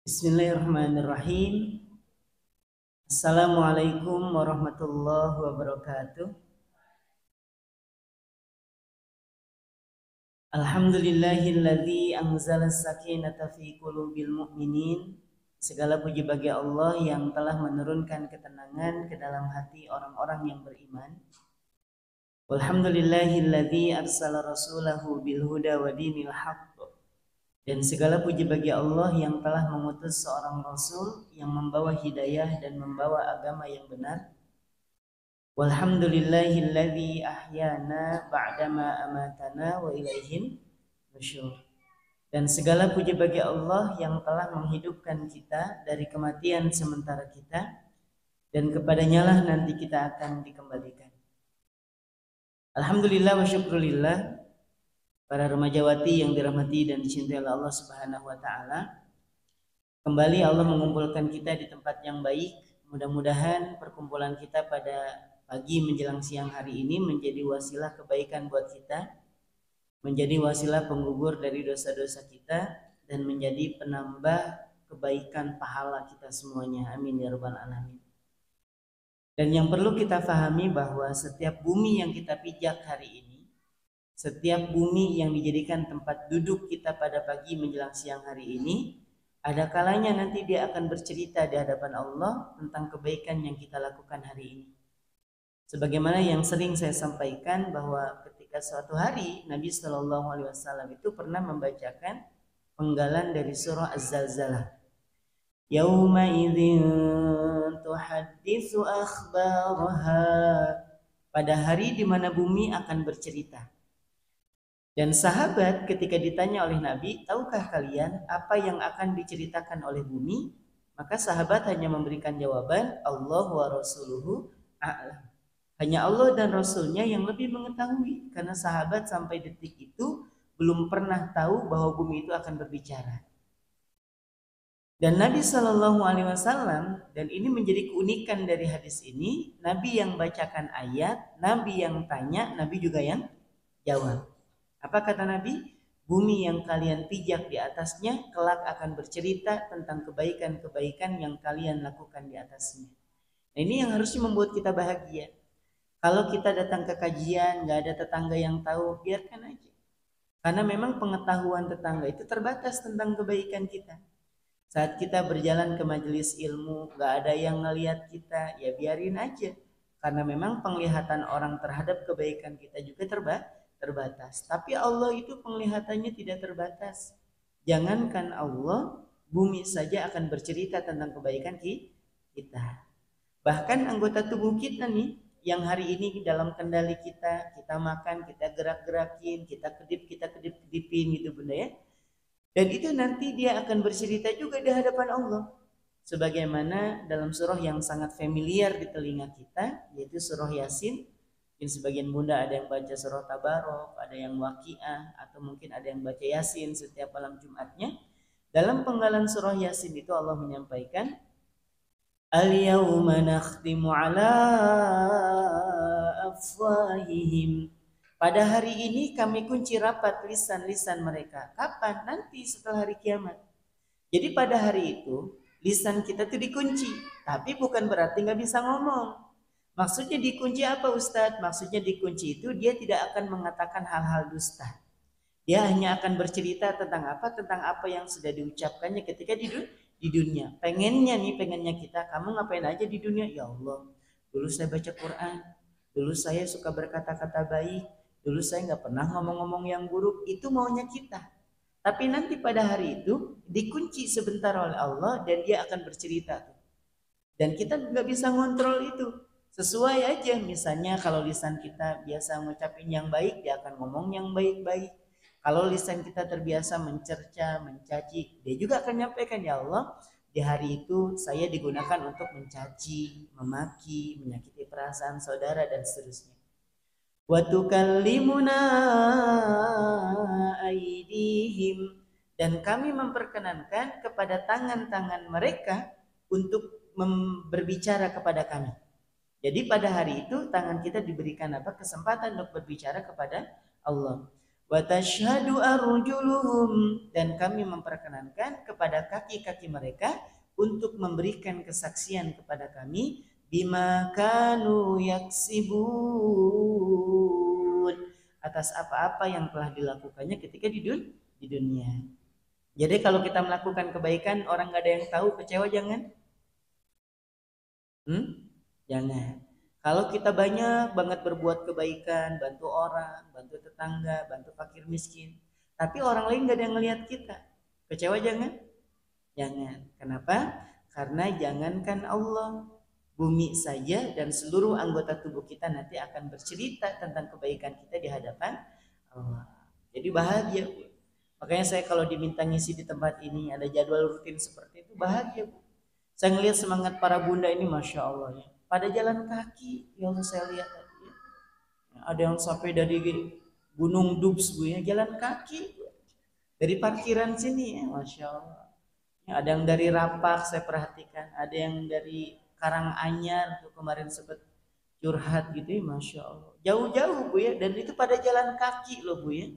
Bismillahirrahmanirrahim. Assalamualaikum warahmatullahi wabarakatuh. Alhamdulillahilladzi anzala sakinata fi qulubil mu'minin. Segala puji bagi Allah yang telah menurunkan ketenangan ke dalam hati orang-orang yang beriman. Walhamdulillahilladzi arsala rasulahu bil huda wa dinil haqq. Dan segala puji bagi Allah yang telah mengutus seorang Rasul yang membawa hidayah dan membawa agama yang benar. Walhamdulillahilladzi ahyana ba'dama amatana wa ilaihin nusyur. Dan segala puji bagi Allah yang telah menghidupkan kita dari kematian sementara kita, dan kepadanya lah nanti kita akan dikembalikan. Alhamdulillah wa syukrulillah. Para remajawati yang dirahmati dan dicintai oleh Allah Subhanahu wa taala. Kembali Allah mengumpulkan kita di tempat yang baik. Mudah-mudahan perkumpulan kita pada pagi menjelang siang hari ini menjadi wasilah kebaikan buat kita, menjadi wasilah penggugur dari dosa-dosa kita, dan menjadi penambah kebaikan pahala kita semuanya. Amin ya rabbal alamin. Dan yang perlu kita fahami bahwa setiap bumi yang kita pijak hari ini, setiap bumi yang dijadikan tempat duduk kita pada pagi menjelang siang hari ini, ada kalanya nanti dia akan bercerita di hadapan Allah tentang kebaikan yang kita lakukan hari ini. Sebagaimana yang sering saya sampaikan bahwa ketika suatu hari Nabi Shallallahu Alaihi Wasallam itu pernah membacakan penggalan dari surah Az-Zalzalah. Yauma idzin tuhadditsu akhbaraha. Pada hari di mana bumi akan bercerita. Dan sahabat ketika ditanya oleh Nabi, tahukah kalian apa yang akan diceritakan oleh bumi? Maka sahabat hanya memberikan jawaban, Allah wa rasuluhu a'lam. Hanya Allah dan Rasulnya yang lebih mengetahui. Karena sahabat sampai detik itu belum pernah tahu bahwa bumi itu akan berbicara. Dan Nabi Shallallahu Alaihi Wasallam, dan ini menjadi keunikan dari hadis ini, Nabi yang bacakan ayat, Nabi yang tanya, Nabi juga yang jawab. Apa kata Nabi? Bumi yang kalian pijak di atasnya kelak akan bercerita tentang kebaikan-kebaikan yang kalian lakukan di atasnya. Nah, ini yang harusnya membuat kita bahagia. Kalau kita datang ke kajian, nggak ada tetangga yang tahu, biarkan aja. Karena memang pengetahuan tetangga itu terbatas tentang kebaikan kita. Saat kita berjalan ke majelis ilmu, nggak ada yang ngelihat kita, ya biarin aja. Karena memang penglihatan orang terhadap kebaikan kita juga terbatas. Tapi Allah itu penglihatannya tidak terbatas. Jangankan Allah, bumi saja akan bercerita tentang kebaikan kita. Bahkan anggota tubuh kita nih, yang hari ini dalam kendali kita makan, kita gerak-gerakin, kita kedip-kedipin gitu bunda ya. Dan itu nanti dia akan bercerita juga di hadapan Allah. Sebagaimana dalam surah yang sangat familiar di telinga kita, yaitu surah Yasin. Mungkin sebagian bunda ada yang baca surah Tabarok, ada yang Waqiah, atau mungkin ada yang baca Yasin setiap malam Jumatnya. Dalam penggalan surah Yasin itu Allah menyampaikan, Al-yawma nakhtimu ala afwahihim. Pada hari ini kami kunci rapat lisan-lisan mereka. Kapan? Nanti setelah hari kiamat. Jadi pada hari itu lisan kita itu dikunci, tapi bukan berarti nggak bisa ngomong. Maksudnya dikunci apa Ustadz? Maksudnya dikunci itu dia tidak akan mengatakan hal-hal dusta. Dia hanya akan bercerita tentang apa yang sudah diucapkannya ketika di dunia. Pengennya kita, kamu ngapain aja di dunia? Ya Allah, dulu saya baca Quran, dulu saya suka berkata-kata baik, dulu saya nggak pernah ngomong-ngomong yang buruk. Itu maunya kita. Tapi nanti pada hari itu dikunci sebentar oleh Allah dan dia akan bercerita. Dan kita nggak bisa ngontrol itu. Sesuai aja, misalnya kalau lisan kita biasa ngucapin yang baik, dia akan ngomong yang baik-baik. Kalau lisan kita terbiasa mencerca, mencaci, dia juga akan nyampaikan, ya Allah, di hari itu saya digunakan untuk mencaci, memaki, menyakiti perasaan saudara, dan seterusnya. Wa tukallimuna aydihim, dan kami memperkenankan kepada tangan-tangan mereka untuk berbicara kepada kami. Jadi pada hari itu tangan kita diberikan kesempatan untuk berbicara kepada Allah. wa tashhadu arjuluhum, dan kami memperkenankan kepada kaki-kaki mereka untuk memberikan kesaksian kepada kami bima kanu yaksibun, atas apa-apa yang telah dilakukannya ketika di dunia. Jadi kalau kita melakukan kebaikan orang nggak ada yang tahu, kecewa jangan? Jangan. Kalau kita banyak banget berbuat kebaikan, bantu orang, bantu tetangga, bantu fakir miskin, tapi orang lain nggak ada yang ngelihat kita, kecewa jangan? Jangan. Kenapa? Karena jangankan Allah, bumi saja dan seluruh anggota tubuh kita nanti akan bercerita tentang kebaikan kita di hadapan Allah. Jadi bahagia, Bu. Makanya saya kalau diminta ngisi di tempat ini ada jadwal rutin seperti itu, bahagia, Bu. Saya ngelihat semangat para bunda ini, masya Allah ya. Pada jalan kaki, yang saya lihat tadi ya. Ada yang sampai dari Gunung Dubs, Bu ya, jalan kaki dari parkiran sini ya, masya Allah. Ya, ada yang dari Rapak saya perhatikan, ada yang dari Karanganyar tuh kemarin sempat curhat gitu ya, masya Allah. Jauh-jauh, Bu ya, dan itu pada jalan kaki loh, Bu ya.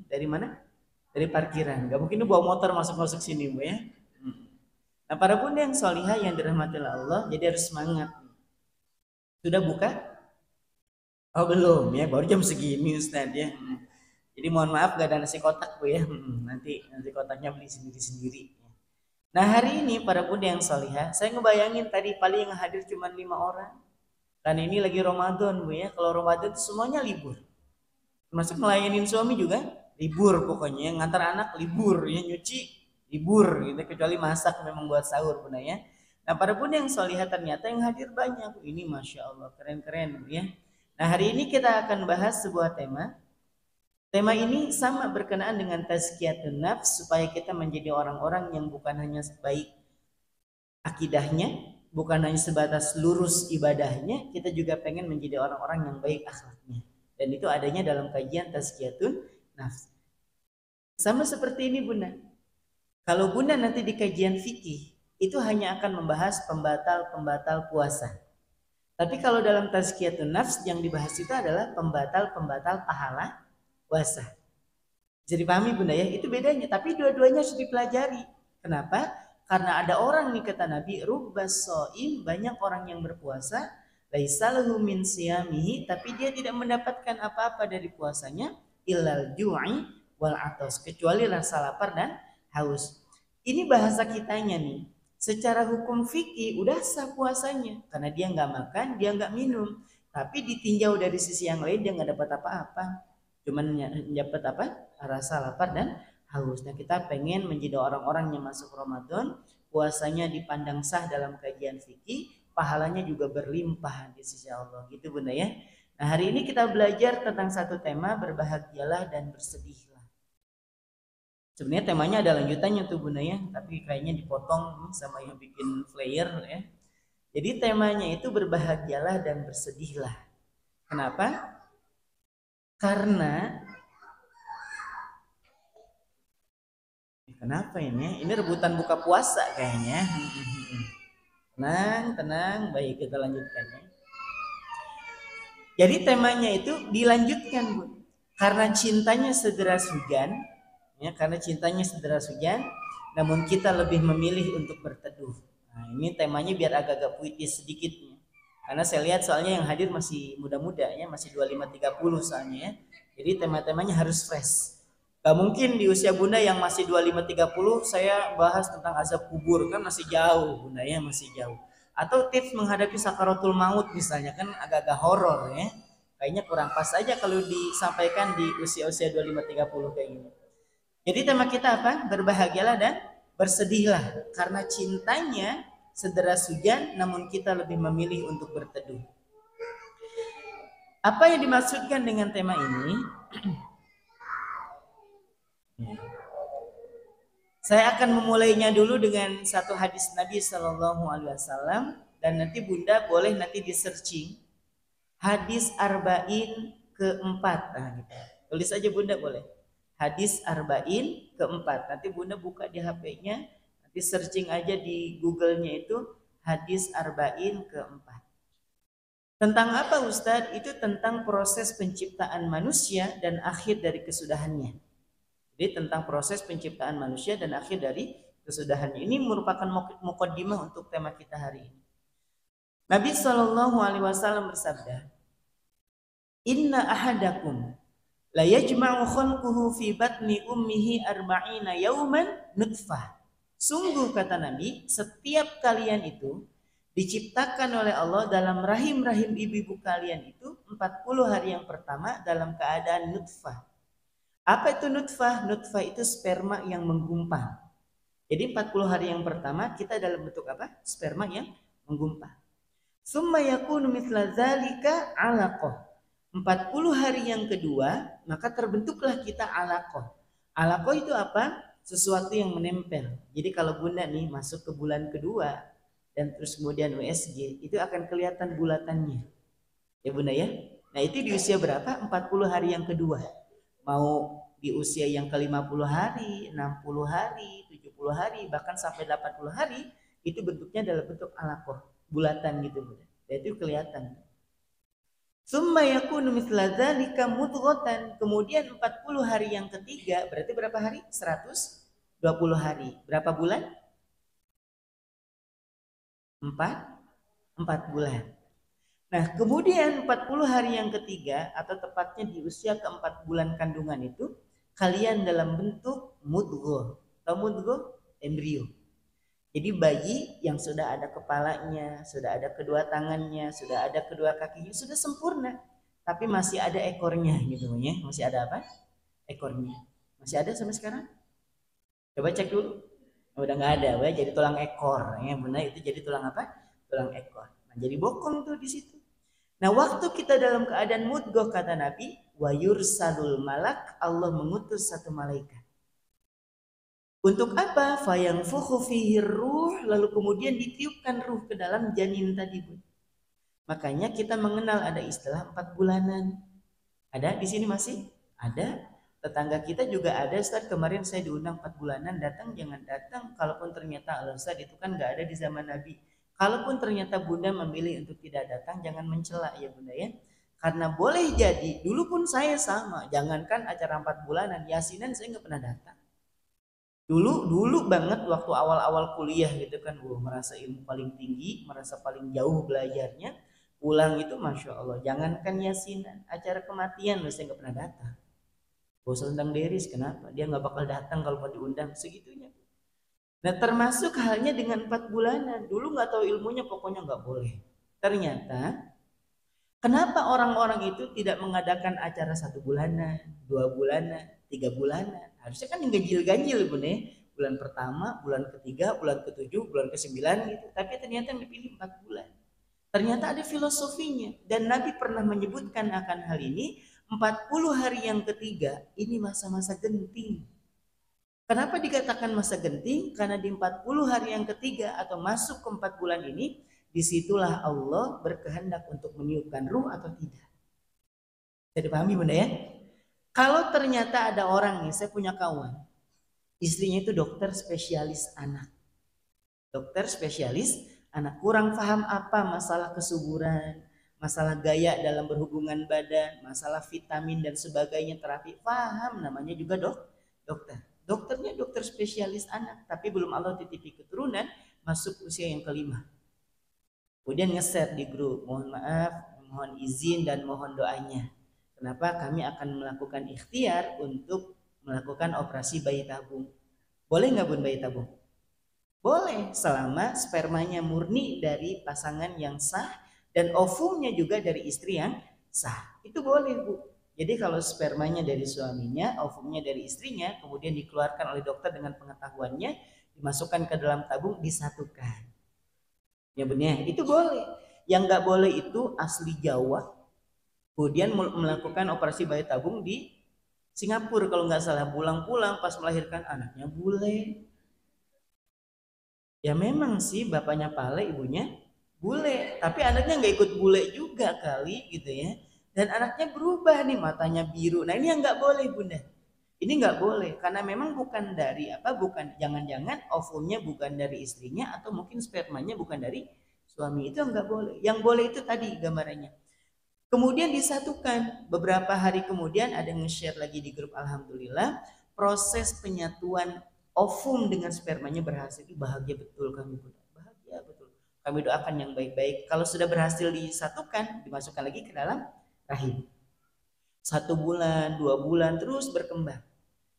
Dari mana? Dari parkiran. Gak mungkin bawa motor masuk-masuk sini, Bu ya. Nah, para bunda yang solihah yang dirahmati Allah, jadi harus semangat. Sudah buka? Oh belum ya, baru jam segini Ustaz ya. Jadi mohon maaf gak ada nasi kotak, Bu ya. Nanti nasi kotaknya beli sendiri-sendiri. Nah hari ini para bunda yang solihah, saya ngebayangin tadi paling yang hadir cuma 5 orang. Dan ini lagi Ramadan, Bu ya. Kalau Ramadan itu semuanya libur. Termasuk melayanin suami juga libur pokoknya. Ngantar anak libur, ya nyuci libur gitu, kecuali masak memang buat sahur, Bunda ya. Nah para bunda yang solihah ternyata yang hadir banyak. Ini masya Allah keren-keren ya. Nah hari ini kita akan bahas sebuah tema. Tema ini sama berkenaan dengan tazkiyatun nafs, supaya kita menjadi orang-orang yang bukan hanya baik akidahnya, bukan hanya sebatas lurus ibadahnya, kita juga pengen menjadi orang-orang yang baik akhlaknya. Dan itu adanya dalam kajian tazkiyatun nafs. Sama seperti ini Bunda. Kalau Bunda nanti di kajian fikih, itu hanya akan membahas pembatal-pembatal puasa. Tapi kalau dalam tazkiyatun nafs yang dibahas itu adalah pembatal-pembatal pahala puasa. Jadi pahami Bunda ya, itu bedanya. Tapi dua-duanya harus dipelajari. Kenapa? Karena ada orang nih kata Nabi, rubbas so'im, banyak orang yang berpuasa, laisa lahu min siyamihi, tapi dia tidak mendapatkan apa-apa dari puasanya, illal ju'i wal atos, kecuali rasa lapar dan haus. Ini bahasa kitanya nih. Secara hukum fikih udah sah puasanya karena dia nggak makan, dia nggak minum. Tapi ditinjau dari sisi yang lain dia nggak dapat apa-apa. Cuman dapat apa? Rasa lapar dan haus. Nah kita pengen menjadi orang-orang yang masuk Ramadan, puasanya dipandang sah dalam kajian fikih, pahalanya juga berlimpah di sisi Allah. Gitu Bunda ya. Nah hari ini kita belajar tentang satu tema, berbahagialah dan bersedihlah. Sebenarnya temanya ada lanjutannya tuh Bunda ya, tapi kayaknya dipotong sama yang bikin flyer ya. Jadi temanya itu berbahagialah dan bersedihlah. Kenapa? Karena kenapa ini? Ini rebutan buka puasa kayaknya. Tenang, baik kita lanjutkan ya. Jadi temanya itu dilanjutkan Bu. Karena cintanya sederas hujan, ya, karena cintanya sederas hujan, namun kita lebih memilih untuk berteduh. Nah, ini temanya biar agak-agak puitis sedikit. Karena saya lihat soalnya yang hadir masih muda-muda ya, masih 25-30 soalnya ya. Jadi tema-temanya harus fresh. Gak mungkin di usia Bunda yang masih 25-30 saya bahas tentang azab kubur, kan masih jauh Bunda ya, masih jauh. Atau tips menghadapi sakaratul maut misalnya, kan agak-agak horor ya. Kayaknya kurang pas aja kalau disampaikan di usia-usia 25-30 kayak gini. Jadi tema kita apa? Berbahagialah dan bersedihlah. Karena cintanya sederas hujan, namun kita lebih memilih untuk berteduh. Apa yang dimaksudkan dengan tema ini? Saya akan memulainya dulu dengan satu hadis Nabi Shallallahu Alaihi Wasallam, dan nanti Bunda boleh nanti di searching hadis arba'in keempat. Nah, gitu. Tulis aja Bunda boleh. Hadis arba'in keempat. Nanti Bunda buka di HP-nya, nanti searching aja di Google-nya itu hadis arba'in keempat. Tentang apa Ustadz? Itu tentang proses penciptaan manusia dan akhir dari kesudahannya. Jadi tentang proses penciptaan manusia dan akhir dari kesudahannya. Ini merupakan muqaddimah untuk tema kita hari ini. Nabi SAW bersabda, Inna ahadakum la yajma'u khalquhu fi batni ummihi arba'ina yauman nutfah. Sungguh kata Nabi, setiap kalian itu diciptakan oleh Allah dalam rahim-rahim ibu-ibu kalian itu 40 hari yang pertama dalam keadaan nutfah. Apa itu nutfah? Nutfah itu sperma yang menggumpal. Jadi 40 hari yang pertama kita dalam bentuk apa? Sperma yang menggumpal. Summa yakunu mithla dzalika 'alaqah. 40 hari yang kedua maka terbentuklah kita alaqah. Alaqah itu apa? Sesuatu yang menempel. Jadi kalau Bunda nih masuk ke bulan kedua dan terus kemudian USG, itu akan kelihatan bulatannya. Ya Bunda ya. Nah itu di usia berapa? 40 hari yang kedua. Mau di usia yang ke-50 hari, 60 hari, 70 hari, bahkan sampai 80 hari, itu bentuknya dalam bentuk alaqah, bulatan gitu Bunda. Dan itu kelihatan. Summa yakunu mithla dzalika mudghatan. Kemudian 40 hari yang ketiga, berarti berapa hari? 120 hari. Berapa bulan? 4 bulan. Nah, kemudian 40 hari yang ketiga atau tepatnya di usia ke-4 bulan kandungan itu, kalian dalam bentuk mudghah. Tahu mudghah? Embrio. Jadi bayi yang sudah ada kepalanya, sudah ada kedua tangannya, sudah ada kedua kakinya, sudah sempurna. Tapi masih ada ekornya gitu ya. Masih ada apa? Ekornya. Masih ada sampai sekarang? Coba cek dulu. Udah nggak ada, ya. Jadi tulang ekor. Ya, benar itu jadi tulang apa? Tulang ekor. Nah, jadi bokong tuh di situ. Nah, waktu kita dalam keadaan mudghah kata Nabi, wa yursalul malak, Allah mengutus satu malaikat. Untuk apa? Fayanfukhu fihi ruh, lalu kemudian ditiupkan ruh ke dalam janin tadi, Bu. Makanya kita mengenal ada istilah 4 bulanan. Ada di sini masih? Ada. Tetangga kita juga ada, Ustaz. Kemarin saya diundang 4 bulanan, datang jangan datang. Kalaupun ternyata Ustaz itu kan nggak ada di zaman Nabi. Kalaupun ternyata Bunda memilih untuk tidak datang, jangan mencela ya Bunda ya. Karena boleh jadi, dulu pun saya sama. Jangankan acara 4 bulanan, yasinan saya nggak pernah datang. Dulu banget waktu awal-awal kuliah gitu kan, merasa ilmu paling tinggi, merasa paling jauh belajarnya, pulang itu Masya Allah, jangankan yasinan, acara kematian saya nggak pernah datang. Bosan tentang Deris, kenapa? Dia nggak bakal datang kalau mau diundang, segitunya. Nah termasuk halnya dengan 4 bulanan, dulu nggak tahu ilmunya, pokoknya nggak boleh. Ternyata, kenapa orang-orang itu tidak mengadakan acara 1 bulanan, 2 bulanan, 3 bulanan? Harusnya kan ganjil-ganjil Bun ya. Bulan pertama, bulan ketiga, bulan ketujuh, bulan ke-9 gitu. Tapi ternyata yang dipilih 4 bulan. Ternyata ada filosofinya. Dan Nabi pernah menyebutkan akan hal ini, 40 hari yang ketiga, ini masa-masa genting. Kenapa dikatakan masa genting? Karena di 40 hari yang ketiga atau masuk ke 4 bulan ini, disitulah Allah berkehendak untuk meniupkan ruh atau tidak. Jadi pahami Bunda ya? Kalau ternyata ada orang nih, saya punya kawan, istrinya itu dokter spesialis anak. Dokter spesialis anak, kurang paham apa masalah kesuburan, masalah gaya dalam berhubungan badan, masalah vitamin dan sebagainya, terapi, paham, namanya juga dokter. Dokternya dokter spesialis anak, tapi belum Allah titipi keturunan, masuk usia yang ke-5. Kemudian nge-share di grup, mohon maaf, mohon izin dan mohon doanya. Kenapa kami akan melakukan ikhtiar untuk melakukan operasi bayi tabung. Boleh nggak Bun bayi tabung? Boleh, selama spermanya murni dari pasangan yang sah dan ovumnya juga dari istri yang sah. Itu boleh Bu. Jadi kalau spermanya dari suaminya, ovumnya dari istrinya, kemudian dikeluarkan oleh dokter dengan pengetahuannya, dimasukkan ke dalam tabung, disatukan. Ya benar, itu boleh. Yang nggak boleh itu asli Jawa, kemudian melakukan operasi bayi tabung di Singapura kalau nggak salah, pulang-pulang pas melahirkan anaknya bule. Ya memang sih bapaknya pale, ibunya bule, tapi anaknya nggak ikut bule juga kali gitu ya. Dan anaknya berubah nih, matanya biru. Nah ini yang nggak boleh Bunda. Ini nggak boleh karena memang bukan dari apa, bukan, jangan-jangan ovumnya bukan dari istrinya atau mungkin spermanya bukan dari suami. Itu enggak boleh. Yang boleh itu tadi gambarannya. Kemudian disatukan. Beberapa hari kemudian ada yang nge-share lagi di grup, alhamdulillah proses penyatuan ovum dengan spermanya berhasil. Bahagia betul kami, bahagia betul. Kami doakan yang baik-baik. Kalau sudah berhasil disatukan, dimasukkan lagi ke dalam rahim. 1 bulan, 2 bulan terus berkembang.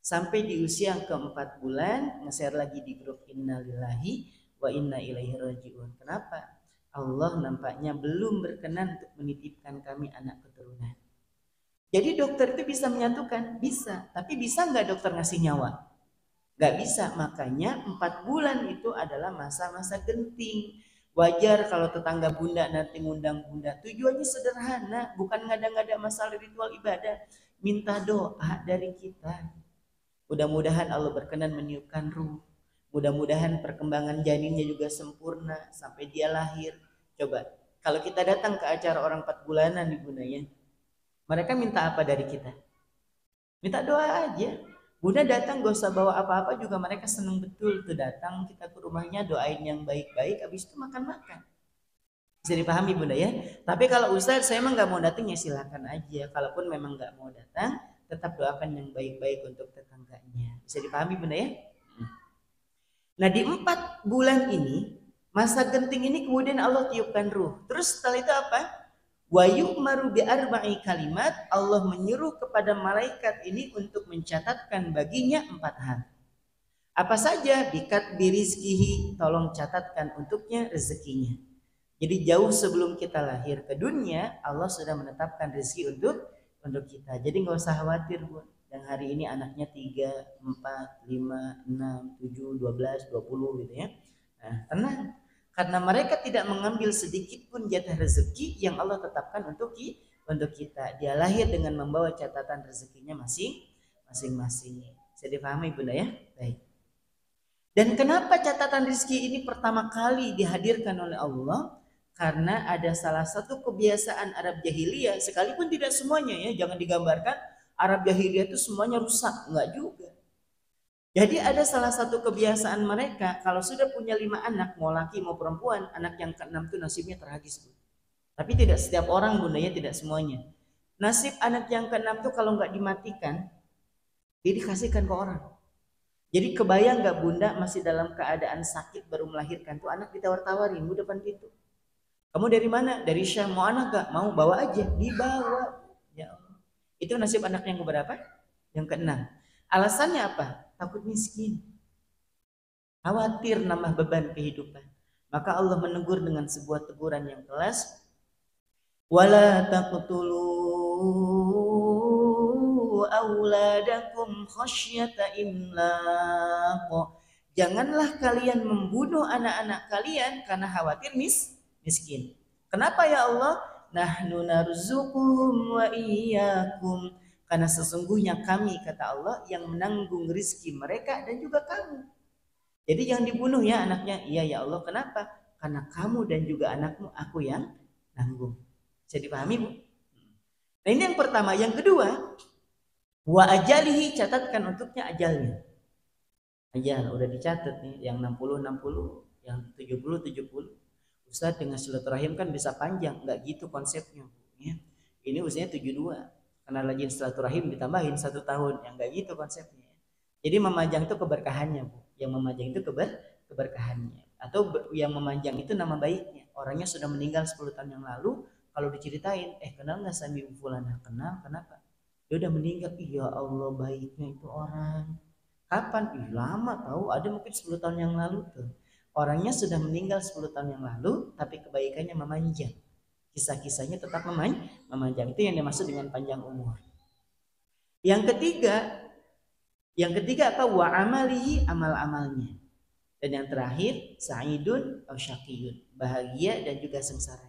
Sampai di usia ke-4 bulan, nge-share lagi di grup innalillahi wa inna ilaihi rajiun. Kenapa? Allah nampaknya belum berkenan untuk menitipkan kami anak keturunan. Jadi dokter itu bisa menyatukan? Bisa. Tapi bisa nggak dokter ngasih nyawa? Nggak bisa. Makanya 4 bulan itu adalah masa-masa genting. Wajar kalau tetangga bunda nanti ngundang bunda. Tujuannya sederhana. Bukan ngada-ngada masalah ritual ibadah. Minta doa dari kita. Mudah-mudahan Allah berkenan meniupkan ruh. Mudah-mudahan perkembangan janinnya juga sempurna sampai dia lahir. Coba, kalau kita datang ke acara orang 4 bulanan nih Bunda ya, mereka minta apa dari kita? Minta doa aja. Bunda datang gak usah bawa apa-apa juga mereka seneng betul tuh datang kita ke rumahnya doain yang baik-baik, habis itu makan-makan. Bisa dipahami Bunda ya. Tapi kalau Ustaz saya emang nggak mau datang ya silakan aja. Kalaupun memang nggak mau datang, tetap doakan yang baik-baik untuk tetangganya. Bisa dipahami Bunda ya. Nah di 4 bulan ini, masa genting ini kemudian Allah tiupkan ruh. Terus setelah itu apa? Wa yu'maru bi arba'i kalimat, Allah menyuruh kepada malaikat ini untuk mencatatkan baginya 4 hal. Apa saja? Bikat birizkihi, tolong catatkan untuknya rezekinya. Jadi jauh sebelum kita lahir ke dunia, Allah sudah menetapkan rezeki untuk kita. Jadi nggak usah khawatir Bu. Yang hari ini anaknya 3, 4, 5, 6, 7, 12, 20 gitu ya. Nah, tenang. Karena mereka tidak mengambil sedikit pun jatah rezeki yang Allah tetapkan untuk kita. Dia lahir dengan membawa catatan rezekinya masing-masing. Bisa dipahami Bunda ya? Baik. Dan kenapa catatan rezeki ini pertama kali dihadirkan oleh Allah? Karena ada salah satu kebiasaan Arab Jahiliyah, sekalipun tidak semuanya ya, jangan digambarkan Arab Jahiliyah itu semuanya rusak, enggak juga. Jadi ada salah satu kebiasaan mereka, kalau sudah punya 5 anak, mau laki mau perempuan, anak yang ke-6 itu nasibnya tragis. Tapi tidak setiap orang Bunda ya, tidak semuanya. Nasib anak yang ke-6 itu kalau nggak dimatikan, dia dikasihkan ke orang. Jadi kebayang nggak Bunda masih dalam keadaan sakit baru melahirkan tuh anak ditawar-tawarin Bu depan pintu. Kamu dari mana? Dari Syam. Mau anak gak? Mau, bawa aja. Dibawa. Ya Allah. Itu nasib anak yang keberapa? Yang ke-6. Alasannya apa? Takut miskin. Khawatir nambah beban kehidupan. Maka Allah menegur dengan sebuah teguran yang keras. Wala taqtulu auladakum khasyata imlaq. Janganlah kalian membunuh anak-anak kalian karena khawatir miskin. Kenapa ya Allah? Nahnu narzuquhum wa iyyakum. Karena sesungguhnya kami, kata Allah, yang menanggung rizki mereka dan juga kamu. Jadi jangan dibunuh ya anaknya. Iya ya Allah, kenapa? Karena kamu dan juga anakmu aku yang nanggung. Bisa dipahami Bu? Nah ini yang pertama. Yang kedua, wa ajalihi, catatkan untuknya ajalnya. Ajal udah dicatat nih, yang 60 60, yang 70 70. Ustaz dengan silaturahim kan bisa panjang, nggak gitu konsepnya ya. Ini usianya 72, karena lagi silaturahim ditambahin 1 tahun, yang nggak gitu konsepnya. Jadi memanjang itu keberkahannya Bu, yang memanjang itu keberkahannya. Atau yang memanjang itu nama baiknya. Orangnya sudah meninggal 10 tahun yang lalu, kalau diceritain, kenal nggak Sami Fulana? Kenal, kenapa? Dia udah meninggal. Ya Allah baiknya itu orang. Kapan? Lama tahu, ada mungkin 10 tahun yang lalu tuh. Orangnya sudah meninggal 10 tahun yang lalu, tapi kebaikannya memanjang. Kisah-kisahnya tetap memanjang. Itu yang dimaksud dengan panjang umur. Yang ketiga apa? Wa amalihi, amal-amalnya. Dan yang terakhir, sa'idun atau syaqiyun, bahagia dan juga sengsara.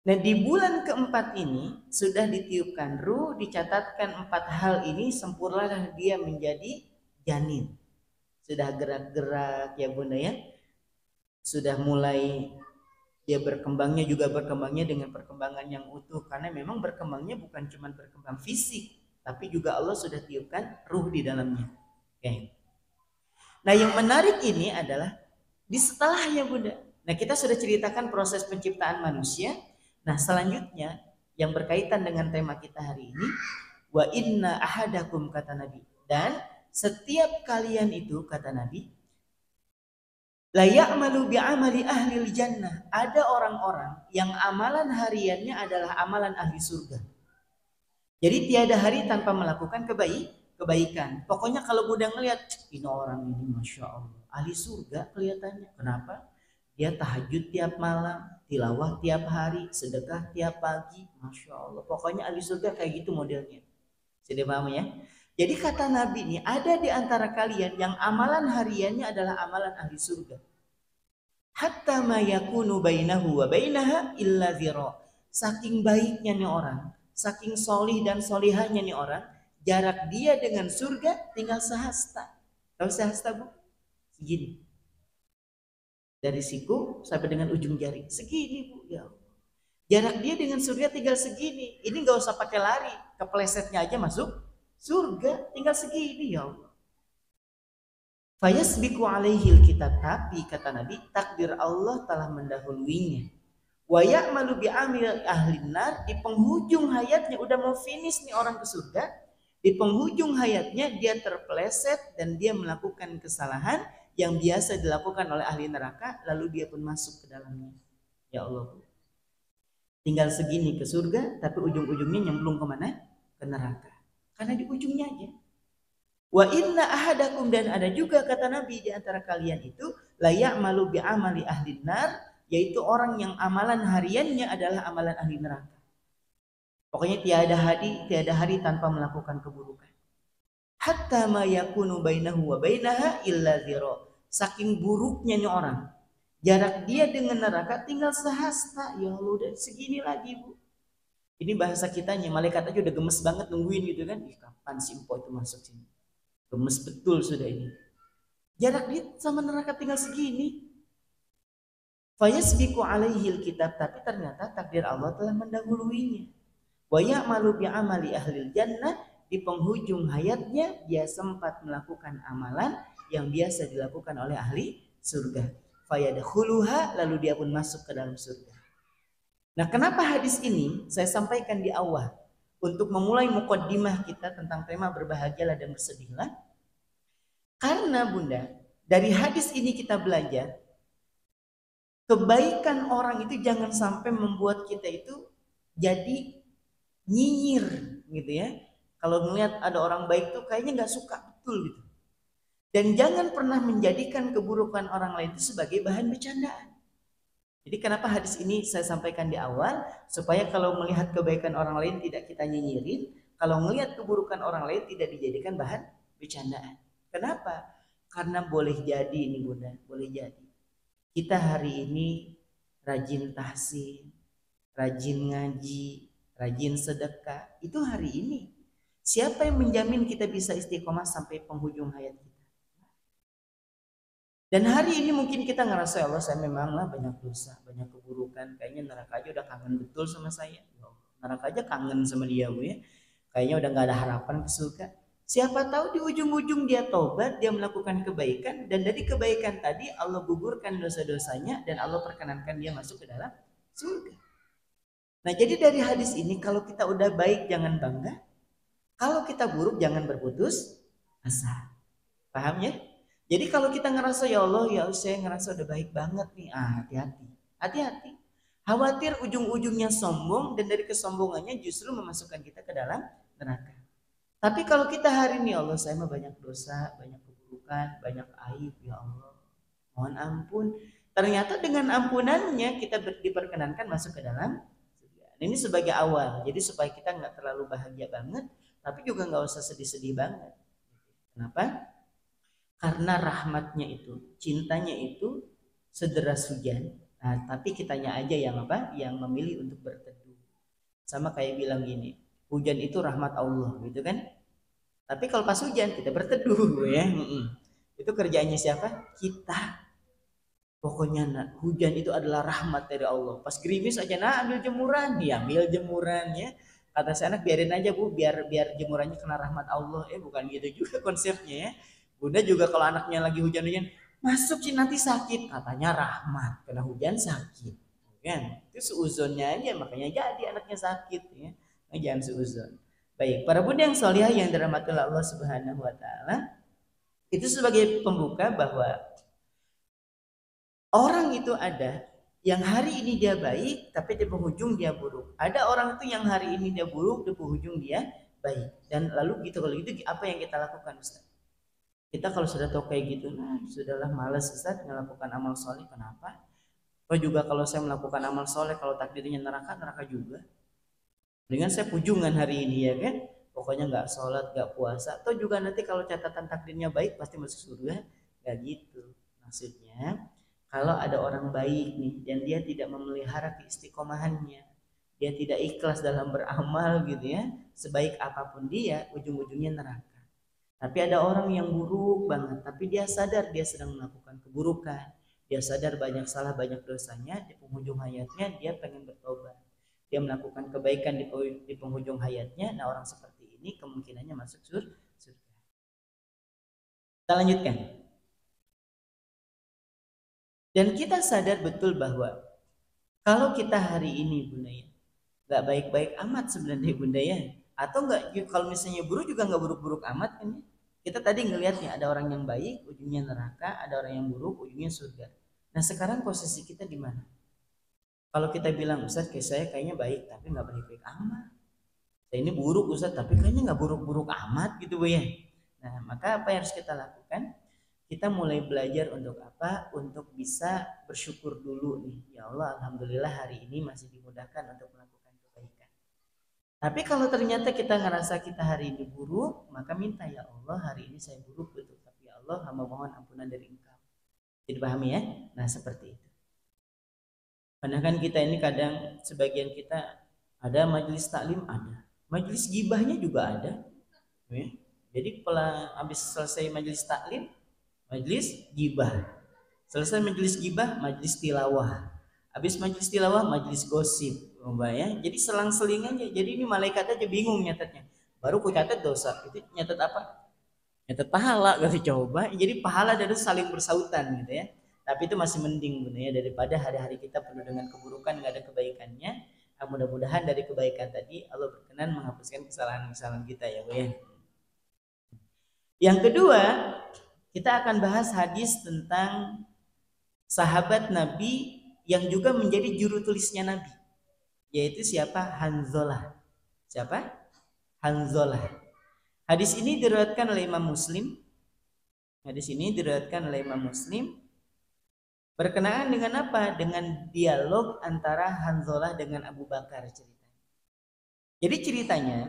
Nah di bulan ke-4 ini sudah ditiupkan ruh, dicatatkan 4 hal ini, sempurnalah dia menjadi janin. Sudah gerak-gerak ya Bunda ya. Sudah mulai dia berkembangnya dengan perkembangan yang utuh. Karena memang berkembangnya bukan cuma berkembang fisik, tapi juga Allah sudah tiupkan ruh di dalamnya. Oke. Nah yang menarik ini adalah di setelahnya Bunda. Nah, kita sudah ceritakan proses penciptaan manusia. Nah, selanjutnya yang berkaitan dengan tema kita hari ini, wa inna ahadakum, kata Nabi, dan setiap kalian itu, kata Nabi, la ya'malu bi'amali ahlil jannah. Ada orang-orang yang amalan hariannya adalah amalan ahli surga. Jadi tiada hari tanpa melakukan kebaikan. Pokoknya kalau udah ngelihat ini orang ini, masya Allah, ahli surga kelihatannya. Kenapa? Dia tahajud tiap malam, tilawah tiap hari, sedekah tiap pagi, masya Allah. Pokoknya ahli surga kayak gitu modelnya. Sudah paham ya? Jadi kata Nabi ini, ada di antara kalian yang amalan hariannya adalah amalan ahli surga. Hatta ma yakunu bainahu wa bainaha illa zira. Saking baiknya nih orang, saking solih dan solihahnya nih orang, jarak dia dengan surga tinggal sehasta. Tahu sehasta, Bu? Segini. Dari siku sampai dengan ujung jari. Segini, Bu. Ya Allah. Jarak dia dengan surga tinggal segini. Ini nggak usah pakai lari, keplesetnya aja masuk surga, tinggal segini, ya Allah. Fayasbiqu alaihil kitab, tapi kata Nabi, takdir Allah telah mendahuluinya. Wa ya'malu bi'amil ahlin nar, di penghujung hayatnya udah mau finish nih orang ke surga, di penghujung hayatnya dia terpeleset dan dia melakukan kesalahan yang biasa dilakukan oleh ahli neraka, lalu dia pun masuk ke dalamnya. Ya Allah. Tinggal segini ke surga, tapi ujung-ujungnya nyemplung kemana? Ke neraka. Karena di ujungnya aja. Wa inna ahadakum, dan ada juga kata Nabi di antara kalian itu la ya'malu bi'amali ahli nar, yaitu orang yang amalan hariannya adalah amalan ahli neraka. Pokoknya tiada hari tanpa melakukan keburukan. Hatta ma yakunu bainahu wa bainaha illa zira. Saking buruknya nih orang, jarak dia dengan neraka tinggal sehasta. Ya Allah, udah segini lagi, Bu. Ini bahasa kitanya, malaikat aja udah gemes banget nungguin gitu kan. Kapan si Empo itu masuk sini? Gemes betul sudah ini. Jarak dia sama neraka tinggal segini. Fayasbiqu alaihil kitab, tapi ternyata takdir Allah telah mendahuluinya. Wa ya'malu bi'amali ahlil jannah, di penghujung hayatnya dia sempat melakukan amalan yang biasa dilakukan oleh ahli surga. Fayadkhuluha, lalu dia pun masuk ke dalam surga. Nah, kenapa hadis ini saya sampaikan di awal untuk memulai muqaddimah kita tentang tema berbahagialah dan bersedihlah? Karena Bunda, dari hadis ini kita belajar kebaikan orang itu jangan sampai membuat kita itu jadi nyinyir gitu ya. Kalau melihat ada orang baik tuh kayaknya nggak suka betul gitu. Dan jangan pernah menjadikan keburukan orang lain itu sebagai bahan bercandaan. Jadi kenapa hadis ini saya sampaikan di awal, supaya kalau melihat kebaikan orang lain tidak kita nyinyirin, kalau melihat keburukan orang lain tidak dijadikan bahan bercandaan. Kenapa? Karena boleh jadi ini Bunda, boleh jadi kita hari ini rajin tahsin, rajin ngaji, rajin sedekah, itu hari ini. Siapa yang menjamin kita bisa istiqomah sampai penghujung hayat kita? Dan hari ini mungkin kita ngerasa, ya Allah, saya memang lah banyak dosa, banyak keburukan, kayaknya neraka aja udah kangen betul sama saya. Neraka aja kangen sama dia, Bu ya. Kayaknya udah gak ada harapan ke surga. Siapa tahu di ujung-ujung dia tobat, dia melakukan kebaikan, dan dari kebaikan tadi Allah gugurkan dosa-dosanya dan Allah perkenankan dia masuk ke dalam surga. Nah, jadi dari hadis ini kalau kita udah baik jangan bangga, kalau kita buruk jangan berputus asa. Paham ya? Jadi kalau kita ngerasa ya Allah, ya saya ngerasa udah baik banget nih, hati-hati. Hati-hati. Khawatir ujung-ujungnya sombong dan dari kesombongannya justru memasukkan kita ke dalam neraka. Tapi kalau kita hari ini, ya Allah, saya mah banyak dosa, banyak keburukan, banyak aib, ya Allah, mohon ampun. Ternyata dengan ampunannya kita diperkenankan masuk ke dalam surga. Ini sebagai awal, jadi supaya kita nggak terlalu bahagia banget, tapi juga nggak usah sedih-sedih banget. Kenapa? Karena rahmatnya itu, cintanya itu sederas hujan. Nah, tapi kitanya aja yang apa? Yang memilih untuk berteduh. Sama kayak bilang gini, hujan itu rahmat Allah, gitu kan? Tapi kalau pas hujan kita berteduh, ya. Itu kerjanya siapa? Kita. Pokoknya hujan itu adalah rahmat dari Allah. Pas gerimis aja, ambil jemuran, ya ambil jemuran ya. Kata si anak, biarin aja Bu, biar jemurannya kena rahmat Allah. Bukan gitu juga konsepnya ya. Bunda juga kalau anaknya lagi hujan-hujan, Masuk sih nanti sakit, katanya rahmat, kena hujan sakit, kan? Itu seuzonnya aja, makanya jadi anaknya sakit, ya. Nah, jangan seuzon. Baik, para bunda yang solihah yang dirahmati Allah Subhanahu Wa Taala, itu sebagai pembuka bahwa orang itu ada yang hari ini dia baik, tapi di penghujung dia buruk. Ada orang itu yang hari ini dia buruk, di penghujung dia baik. Dan lalu gitu, kalau gitu apa yang kita lakukan, Ustaz? Kita kalau sudah tahu kayak gitu, nah sudahlah, malas Ustaz melakukan amal soleh. Kenapa? Oh juga kalau saya melakukan amal soleh, kalau takdirnya neraka, neraka juga. Dengan saya pujungan hari ini, ya kan? Pokoknya nggak sholat, nggak puasa. Atau juga nanti kalau catatan takdirnya baik pasti masuk surga. Gak gitu. Maksudnya kalau ada orang baik nih dan dia tidak memelihara keistiqomahannya, dia tidak ikhlas dalam beramal gitu ya, sebaik apapun dia, ujung-ujungnya neraka. Tapi ada orang yang buruk banget, tapi dia sadar dia sedang melakukan keburukan. Dia sadar banyak salah, banyak dosanya, di penghujung hayatnya dia pengen bertobat. Dia melakukan kebaikan di penghujung hayatnya. Nah, orang seperti ini kemungkinannya masuk surga. Kita lanjutkan. Dan kita sadar betul bahwa kalau kita hari ini, Bunda ya, nggak baik-baik amat sebenarnya, Bunda ya. Atau nggak, kalau misalnya buruk juga nggak buruk-buruk amat kan ya. Kita tadi ngelihatnya ada orang yang baik ujungnya neraka, ada orang yang buruk ujungnya surga. Nah sekarang posisi kita di mana? Kalau kita bilang Ustaz kayak saya kayaknya baik tapi nggak baik-baik amat. Saya ini buruk Ustaz tapi kayaknya nggak buruk-buruk amat gitu Bu ya. Nah maka apa yang harus kita lakukan? Kita mulai belajar untuk apa? Untuk bisa bersyukur dulu nih. Ya Allah, alhamdulillah hari ini masih dimudahkan untuk melakukan kebaikan. Tapi kalau ternyata kita ngerasa kita hari ini buruk, maka minta ya Allah hari ini saya buruk betul, tapi ya Allah hamba mohon ampunan dari Engkau. Jadi pahami ya? Nah seperti itu. Karena kan kita ini kadang sebagian kita ada majelis taklim ada, majelis gibahnya juga ada. Ya. Jadi kalau habis selesai majelis taklim, majelis gibah. Selesai majelis gibah, majelis tilawah. Habis majelis tilawah, majelis gosip. Ya. Jadi selang-seling aja. Jadi ini malaikat aja bingung nyatetnya. Baru ku catat dosa. Itu nyatet apa? Nyatet pahala. Gak coba. Jadi pahala dan dosa saling bersautan gitu ya. Tapi itu masih mending Bunda ya, daripada hari-hari kita penuh dengan keburukan, gak ada kebaikannya. Nah, mudah-mudahan dari kebaikan tadi Allah berkenan menghapuskan kesalahan-kesalahan kita ya Bu ya. Yang kedua, kita akan bahas hadis tentang sahabat Nabi yang juga menjadi juru tulisnya Nabi, yaitu siapa? Hanzalah. Siapa? Hanzalah. Hadis ini diriwayatkan oleh Imam Muslim. Hadis ini diriwayatkan oleh Imam Muslim berkenaan dengan apa? Dengan dialog antara Hanzalah dengan Abu Bakar ceritanya. Jadi ceritanya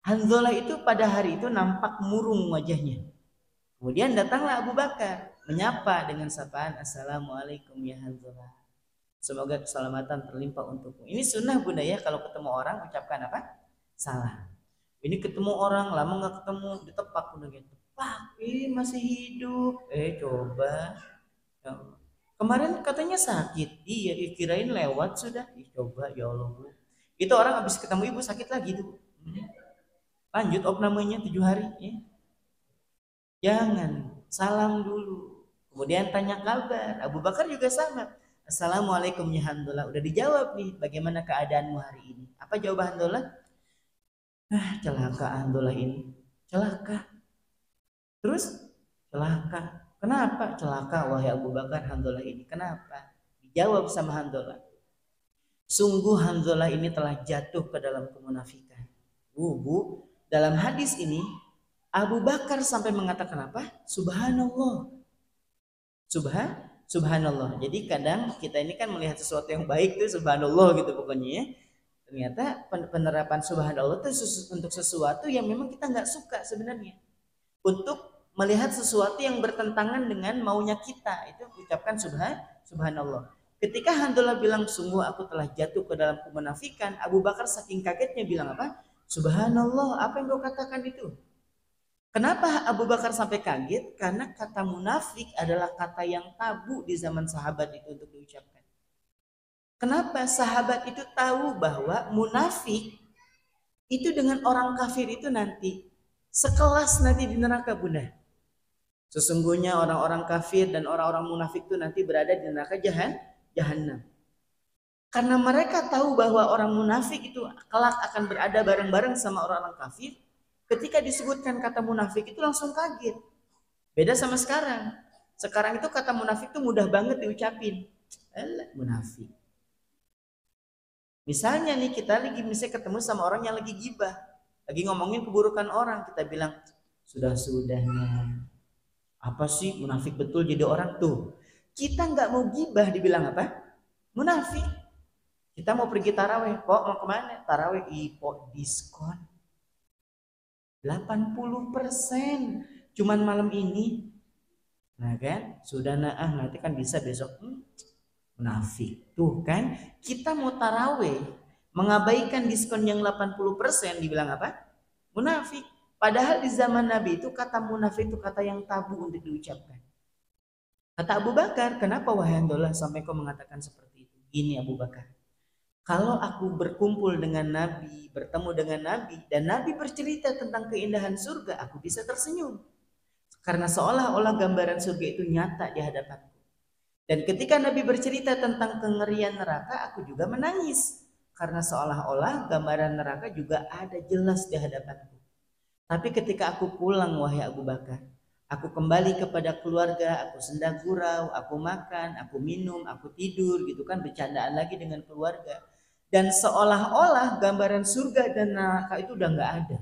Hanzalah itu pada hari itu nampak murung wajahnya. Kemudian datanglah Abu Bakar menyapa dengan sapaan Assalamualaikum ya Hanzalah. Semoga keselamatan terlimpah untukmu. Ini sunnah Bunda ya, kalau ketemu orang ucapkan apa? Salam. Ini ketemu orang lama nggak ketemu, ditepak Bunda gitu. Pak, ini masih hidup. Coba. Kemarin katanya sakit. Iya, dikirain lewat sudah. Coba ya Allah Bu. Itu orang habis ketemu ibu sakit lagi tuh. Lanjut namanya 7 hari ya. Jangan, salam dulu. Kemudian tanya kabar. Abu Bakar juga sama. Assalamualaikum ya Hanzalah. Udah dijawab nih, bagaimana keadaanmu hari ini? Apa jawaban Hanzalah? Celaka Hanzalah ini. Celaka. Terus celaka. Kenapa celaka wahai Abu Bakar Hanzalah ini? Kenapa? Dijawab sama Hanzalah. Sungguh Hanzalah ini telah jatuh ke dalam kemunafikan. Bu, dalam hadis ini Abu Bakar sampai mengatakan apa? Subhanallah. Subhanallah. Jadi kadang kita ini kan melihat sesuatu yang baik tuh subhanallah gitu pokoknya ya. Ternyata penerapan subhanallah itu untuk sesuatu yang memang kita nggak suka sebenarnya. Untuk melihat sesuatu yang bertentangan dengan maunya kita, itu ucapkan subhanallah. Ketika Hanzalah bilang sungguh aku telah jatuh ke dalam kemunafikan, Abu Bakar saking kagetnya bilang apa? Subhanallah, apa yang kau katakan itu? Kenapa Abu Bakar sampai kaget? Karena kata munafik adalah kata yang tabu di zaman sahabat itu untuk diucapkan. Kenapa? Sahabat itu tahu bahwa munafik itu dengan orang kafir itu nanti sekelas nanti di neraka Bunda. Sesungguhnya orang-orang kafir dan orang-orang munafik itu nanti berada di neraka jahanam. Karena mereka tahu bahwa orang munafik itu kelak akan berada bareng-bareng sama orang-orang kafir. Ketika disebutkan kata munafik itu langsung kaget. Beda sama sekarang. Sekarang itu kata munafik itu mudah banget diucapin. Munafik. Misalnya nih kita lagi misalnya ketemu sama orang yang lagi gibah, lagi ngomongin keburukan orang, kita bilang sudah-sudahnya. Apa sih munafik betul jadi orang tuh? Kita nggak mau gibah dibilang apa? Munafik. Kita mau pergi taraweh, kok mau kemana? Taraweh, kok diskon 80%, cuman malam ini. Nah kan, sudah nanti kan bisa besok. Munafik. Tuh kan, kita mau taraweh, mengabaikan diskon yang 80%, dibilang apa? Munafik. Padahal di zaman Nabi itu kata munafik itu kata yang tabu untuk diucapkan. Kata Abu Bakar, kenapa wahai Handollah sampai kau mengatakan seperti itu? Gini Abu Bakar, kalau aku berkumpul dengan Nabi, bertemu dengan Nabi, dan Nabi bercerita tentang keindahan surga, aku bisa tersenyum. Karena seolah-olah gambaran surga itu nyata di hadapanku. Dan ketika Nabi bercerita tentang kengerian neraka, aku juga menangis. Karena seolah-olah gambaran neraka juga ada jelas di hadapanku. Tapi ketika aku pulang, wahai Abu Bakar, aku kembali kepada keluarga, aku senda gurau, aku makan, aku minum, aku tidur, gitu kan, bercandaan lagi dengan keluarga. Dan seolah-olah gambaran surga dan neraka itu udah nggak ada.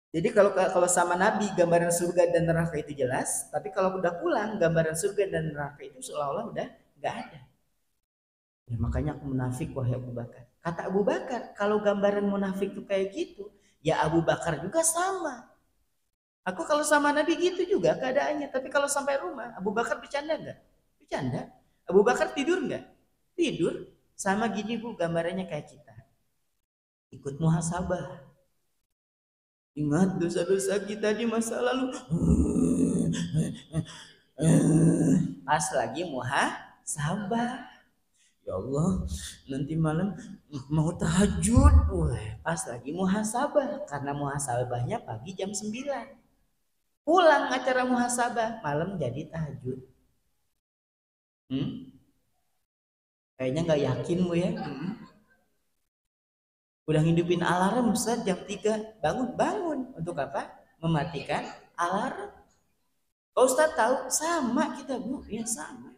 Jadi kalau sama Nabi gambaran surga dan neraka itu jelas, tapi kalau udah pulang gambaran surga dan neraka itu seolah-olah udah nggak ada. Ya, makanya aku munafik wahai Abu Bakar. Kata Abu Bakar, kalau gambaran munafik itu kayak gitu, ya Abu Bakar juga sama. Aku kalau sama Nabi gitu juga keadaannya, tapi kalau sampai rumah, Abu Bakar bercanda nggak? Bercanda. Abu Bakar tidur nggak? Tidur. Sama gini Bu, gambarannya kayak kita. Ikut muhasabah. Ingat dosa-dosa kita di masa lalu. Pas lagi muhasabah. Ya Allah, nanti malam mau tahajud. Pas lagi muhasabah. Karena muhasabahnya pagi jam 9. Pulang acara muhasabah, malam jadi tahajud. Kayaknya nggak yakin Bu ya. Udah ngidupin alarm Ustaz jam 3, bangun. Untuk apa? Mematikan alarm. Kalau Ustaz tahu sama kita Bu, ya sama.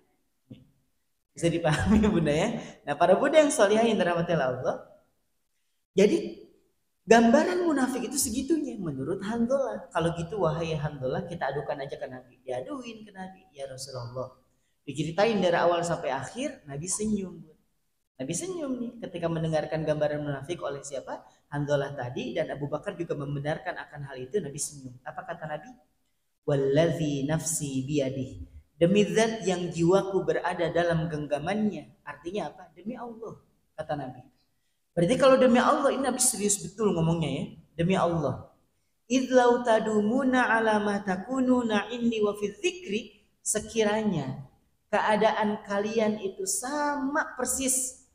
Bisa dipahami ya Bunda ya. Nah para Bunda yang solihah yang dirahmati Allah. Jadi gambaran munafik itu segitunya menurut Handollah. Kalau gitu wahai Handollah kita adukan aja ke Nabi. Diaduin ke Nabi, ya Rasulullah. Diceritain dari awal sampai akhir, Nabi senyum. Nabi senyum nih ketika mendengarkan gambaran munafik oleh siapa? Handollah tadi, dan Abu Bakar juga membenarkan akan hal itu. Nabi senyum. Apa kata Nabi? Wallazi nafsi biyadih. Demi zat yang jiwaku berada dalam genggamannya. Artinya apa? Demi Allah, kata Nabi. Berarti kalau demi Allah ini Nabi serius betul ngomongnya ya. Demi Allah. Idlau tadumuna ala ma takununa inni wa fi dzikri, sekiranya keadaan kalian itu sama persis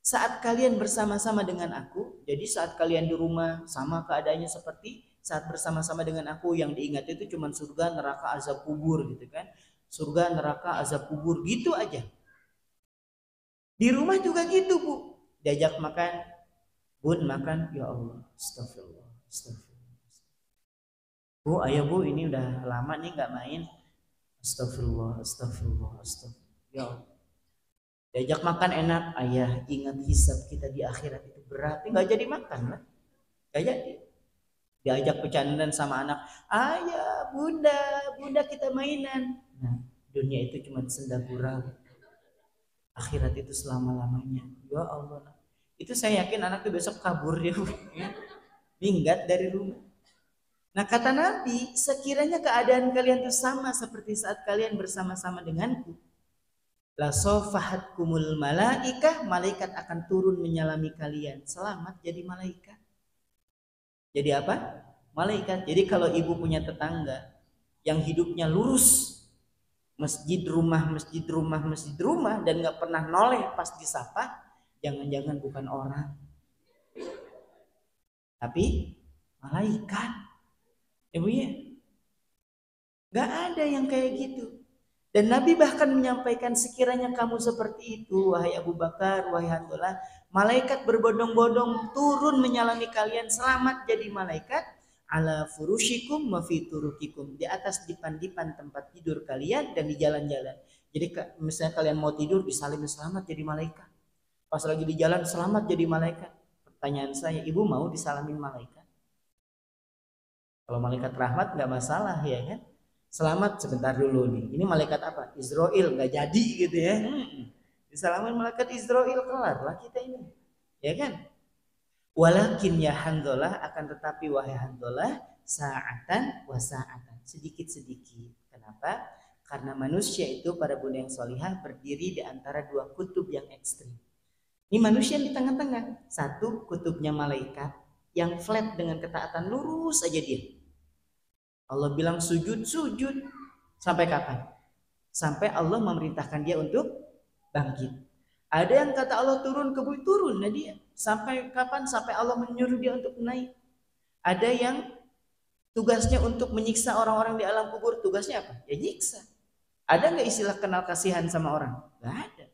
saat kalian bersama-sama dengan aku. Jadi saat kalian di rumah sama keadaannya seperti saat bersama-sama dengan aku, yang diingat itu cuma surga, neraka, azab kubur gitu kan. Surga, neraka, azab kubur gitu aja. Di rumah juga gitu Bu. Diajak makan, Bun makan, ya Allah, astagfirullah, astagfirullah. Bu, ayo Bu, ini udah lama nih nggak main. Astagfirullah, astagfirullah, astagfirullah. Ya Allah. Diajak makan enak, ayah ingat hisab kita di akhirat itu berat, nggak jadi makan lah, nggak jadi. Diajak bercandaan sama anak, ayah, bunda kita mainan. Nah, dunia itu cuma senda gurau, akhirat itu selama-lamanya. Ya Allah, itu saya yakin anak itu besok kabur dia, minggat dari rumah. Nah kata Nabi, sekiranya keadaan kalian itu sama seperti saat kalian bersama-sama denganku, la sofahatkumul malaikah, malaikat akan turun menyalami kalian. Selamat jadi malaikat. Jadi apa? Malaikat. Jadi kalau ibu punya tetangga yang hidupnya lurus, masjid rumah, masjid rumah, masjid rumah, dan nggak pernah noleh pas disapa, jangan-jangan bukan orang, tapi malaikat. Ibu ya. Nggak ada yang kayak gitu. Dan Nabi bahkan menyampaikan, sekiranya kamu seperti itu, wahai Abu Bakar, wahai Hanzalah, malaikat berbondong-bondong turun menyalami kalian, selamat jadi malaikat, ala furushikum wa fi turukikum, di atas dipan-dipan tempat tidur kalian dan di jalan-jalan. Jadi misalnya kalian mau tidur disalamin, selamat jadi malaikat. Pas lagi di jalan, selamat jadi malaikat. Pertanyaan saya, ibu mau disalamin malaikat? Kalau malaikat rahmat nggak masalah ya kan? Selamat sebentar dulu nih. Ini malaikat apa? Israel, nggak jadi gitu ya. Disalamin malaikat Israel, kelar lah kita ini. Ya kan? Walakin ya Hanzalah, akan tetapi wahai Hanzalah, sa'atan wa sa'atan, sedikit-sedikit. Kenapa? Karena manusia itu, para bunda yang solihah, berdiri di antara dua kutub yang ekstrim. Ini manusia di tengah-tengah. Satu, kutubnya malaikat yang flat dengan ketaatan, lurus aja dia. Allah bilang sujud, sujud. Sampai kapan? Sampai Allah memerintahkan dia untuk bangkit. Ada yang kata Allah turun ke bumi, turun nah dia. Sampai kapan? Sampai Allah menyuruh dia untuk naik. Ada yang tugasnya untuk menyiksa orang-orang di alam kubur. Tugasnya apa? Ya nyiksa. Ada nggak istilah kenal kasihan sama orang? Nggak ada.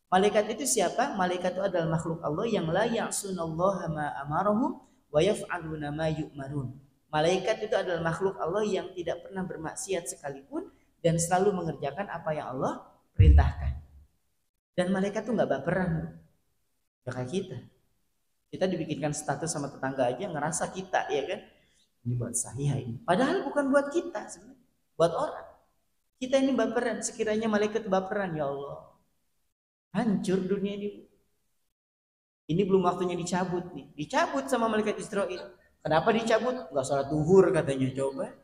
Malaikat itu siapa? Malaikat itu adalah makhluk Allah yang la ya'sunallaha ma amarahum wa yaf'aluna ma yu'marun. Malaikat itu adalah makhluk Allah yang tidak pernah bermaksiat sekalipun dan selalu mengerjakan apa yang Allah perintahkan. Dan malaikat tuh nggak baperan, ya kayak kita. Kita dibikinkan status sama tetangga aja ngerasa kita, ya kan? Ini buat saya ini. Padahal bukan buat kita sebenarnya, buat orang. Kita ini baperan. Sekiranya malaikat baperan, ya Allah, hancur dunia ini. Ini belum waktunya dicabut nih. Dicabut sama malaikat Israel. Kenapa dicabut? Nggak sholat duhur katanya, coba.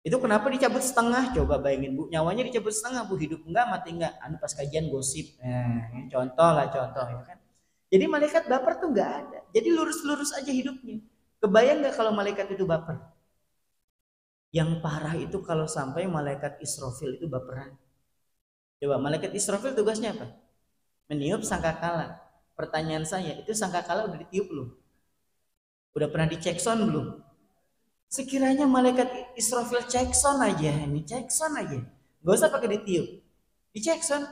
Itu kenapa dicabut setengah? Coba bayangin bu, nyawanya dicabut setengah bu, hidup enggak, mati enggak? Anu pas kajian gosip. Nah, ini contoh lah, contoh ya kan. Jadi malaikat baper tuh nggak ada. Jadi lurus-lurus aja hidupnya. Kebayang nggak kalau malaikat itu baper? Yang parah itu kalau sampai malaikat Israfil itu baperan. Coba malaikat Israfil tugasnya apa? Meniup sangkakala. Pertanyaan saya, itu sangkakala udah ditiup belum? Udah pernah dicek sound belum? Sekiranya malaikat Israfil cek sound aja, ini cek sound aja, gak usah pakai ditiup, dicek sound,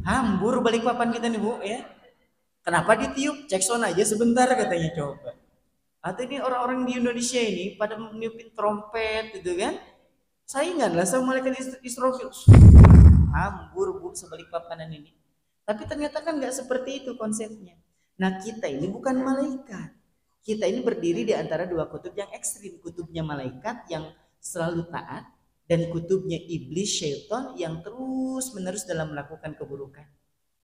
hambur balik papan kita nih bu ya. Kenapa ditiup? Cek sound aja sebentar katanya, coba. Atau ini orang-orang di Indonesia ini pada meniupin trompet gitu kan, saingan lah sama malaikat Israfil, hambur bu sebalik papanan ini. Tapi ternyata kan nggak seperti itu konsepnya. Nah kita ini bukan malaikat. Kita ini berdiri di antara dua kutub yang ekstrim. Kutubnya malaikat yang selalu taat. Dan kutubnya iblis, syaitan yang terus menerus dalam melakukan keburukan.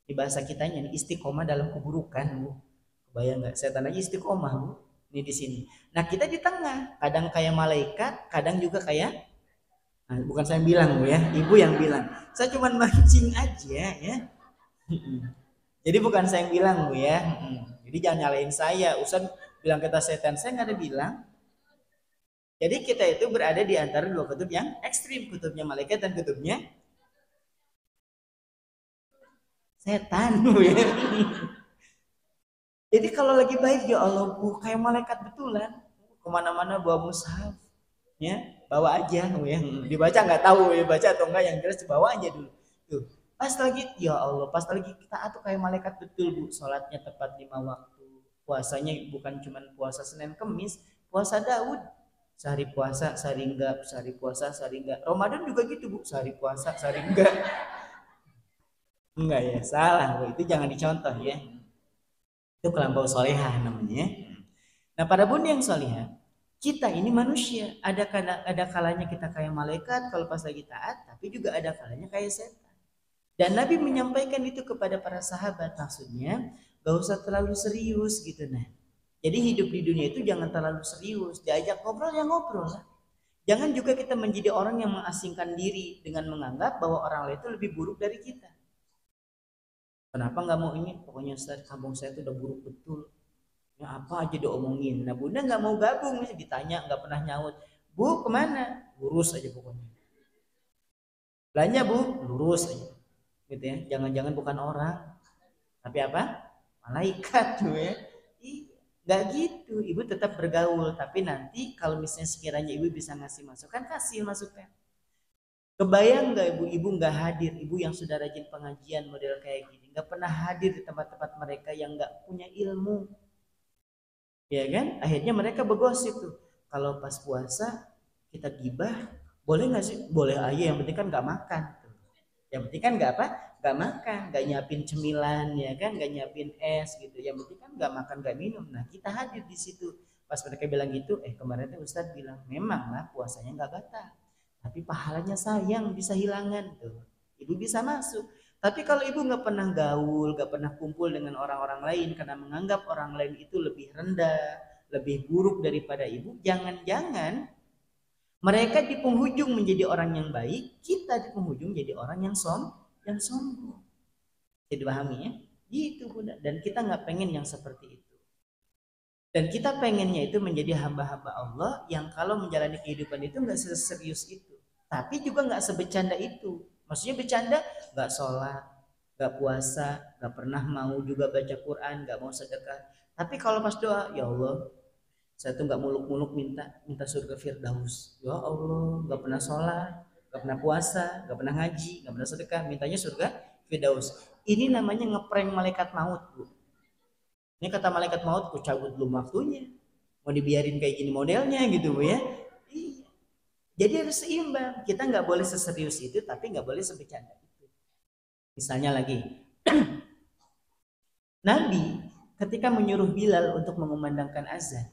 Di bahasa kitanya ini istiqomah dalam keburukan bu. Kebayang nggak? Setan aja istiqomah bu. Ini di sini. Nah kita di tengah. Kadang kayak malaikat, kadang juga kayak, nah, bukan saya bilang bu ya, ibu yang bilang. Saya cuma mancing aja ya. Jadi bukan saya yang bilang bu ya. Jadi jangan nyalain saya. Ustaz bilang kita setan, saya nggak ada bilang. Jadi kita itu berada di antara dua kutub yang ekstrim, kutubnya malaikat dan kutubnya setan ya. Jadi kalau lagi baik ya Allah bu, kayak malaikat betulan, kemana-mana bawa mushaf ya, bawa aja ya. Dibaca nggak tahu ya baca atau enggak, yang jelas dibawa aja dulu tuh. Pas lagi ya Allah, pas lagi kita tuh kayak malaikat betul bu, sholatnya tepat 5 waktu, puasanya bukan cuma puasa Senin Kemis, puasa Daud, sehari puasa sehari enggak, sehari puasa sehari enggak. Ramadan juga gitu bu, sehari puasa sehari enggak. Enggak ya, salah bu, itu jangan dicontoh ya, itu kelampau solehah namanya. Nah para bunda yang solehah, kita ini manusia, ada kalanya kita kayak malaikat kalau pas lagi taat, tapi juga ada kalanya kayak setan. Dan Nabi menyampaikan itu kepada para sahabat, maksudnya gak usah terlalu serius gitu. Nah, jadi hidup di dunia itu jangan terlalu serius, diajak ngobrol ya ngobrol lah. Jangan juga kita menjadi orang yang mengasingkan diri dengan menganggap bahwa orang lain itu lebih buruk dari kita. Kenapa nggak mau ini? Pokoknya Ustaz, kampung saya itu udah buruk betul. Ya apa aja diomongin. Nah bunda nggak mau gabung, ditanya nggak pernah nyaut. Bu kemana? Lurus aja pokoknya. Belanja bu, lurus aja. Gitu ya, jangan-jangan bukan orang, tapi apa? Malaikat tuh ya. Gak gitu, ibu tetap bergaul, tapi nanti kalau misalnya sekiranya ibu bisa ngasih masukan, kasih masukan. Kebayang nggak ibu nggak hadir, ibu yang sudah rajin pengajian model kayak gini, nggak pernah hadir di tempat-tempat mereka yang nggak punya ilmu, ya kan? Akhirnya mereka bergosip tuh, kalau pas puasa kita gibah, boleh nggak sih? Boleh aja, yang penting kan nggak makan. Yang penting kan nggak apa, nggak makan, nggak nyiapin cemilan, ya kan, nggak nyiapin es gitu. Yang penting kan nggak makan nggak minum. Nah kita hadir di situ. Pas mereka bilang gitu, kemarin tuh Ustadz bilang memang lah puasanya nggak batal, tapi pahalanya sayang bisa hilangan tuh. Ibu bisa masuk. Tapi kalau ibu nggak pernah gaul, nggak pernah kumpul dengan orang-orang lain karena menganggap orang lain itu lebih rendah, lebih buruk daripada ibu, jangan-jangan mereka di penghujung menjadi orang yang baik, kita di penghujung jadi orang yang sombong. Jadi pahami ya? Gitu Bunda. Dan kita nggak pengen yang seperti itu. Dan kita pengennya itu menjadi hamba-hamba Allah yang kalau menjalani kehidupan itu nggak seserius itu. Tapi juga nggak sebecanda itu. Maksudnya bercanda, nggak sholat, nggak puasa, nggak pernah mau juga baca Quran, nggak mau sedekah. Tapi kalau pas doa, ya Allah, saya tuh nggak muluk-muluk minta surga Firdaus. Ya Allah, nggak pernah sholat, nggak pernah puasa, nggak pernah ngaji, nggak pernah sedekah, mintanya surga Firdaus. Ini namanya ngeprank malaikat maut, Bu. Ini kata malaikat maut, ku cabut belum waktunya. Mau dibiarin kayak gini modelnya gitu, Bu ya. Iya. Jadi harus seimbang. Kita nggak boleh seserius itu, tapi nggak boleh sebecanda itu. Misalnya lagi, Nabi ketika menyuruh Bilal untuk mengumandangkan azan,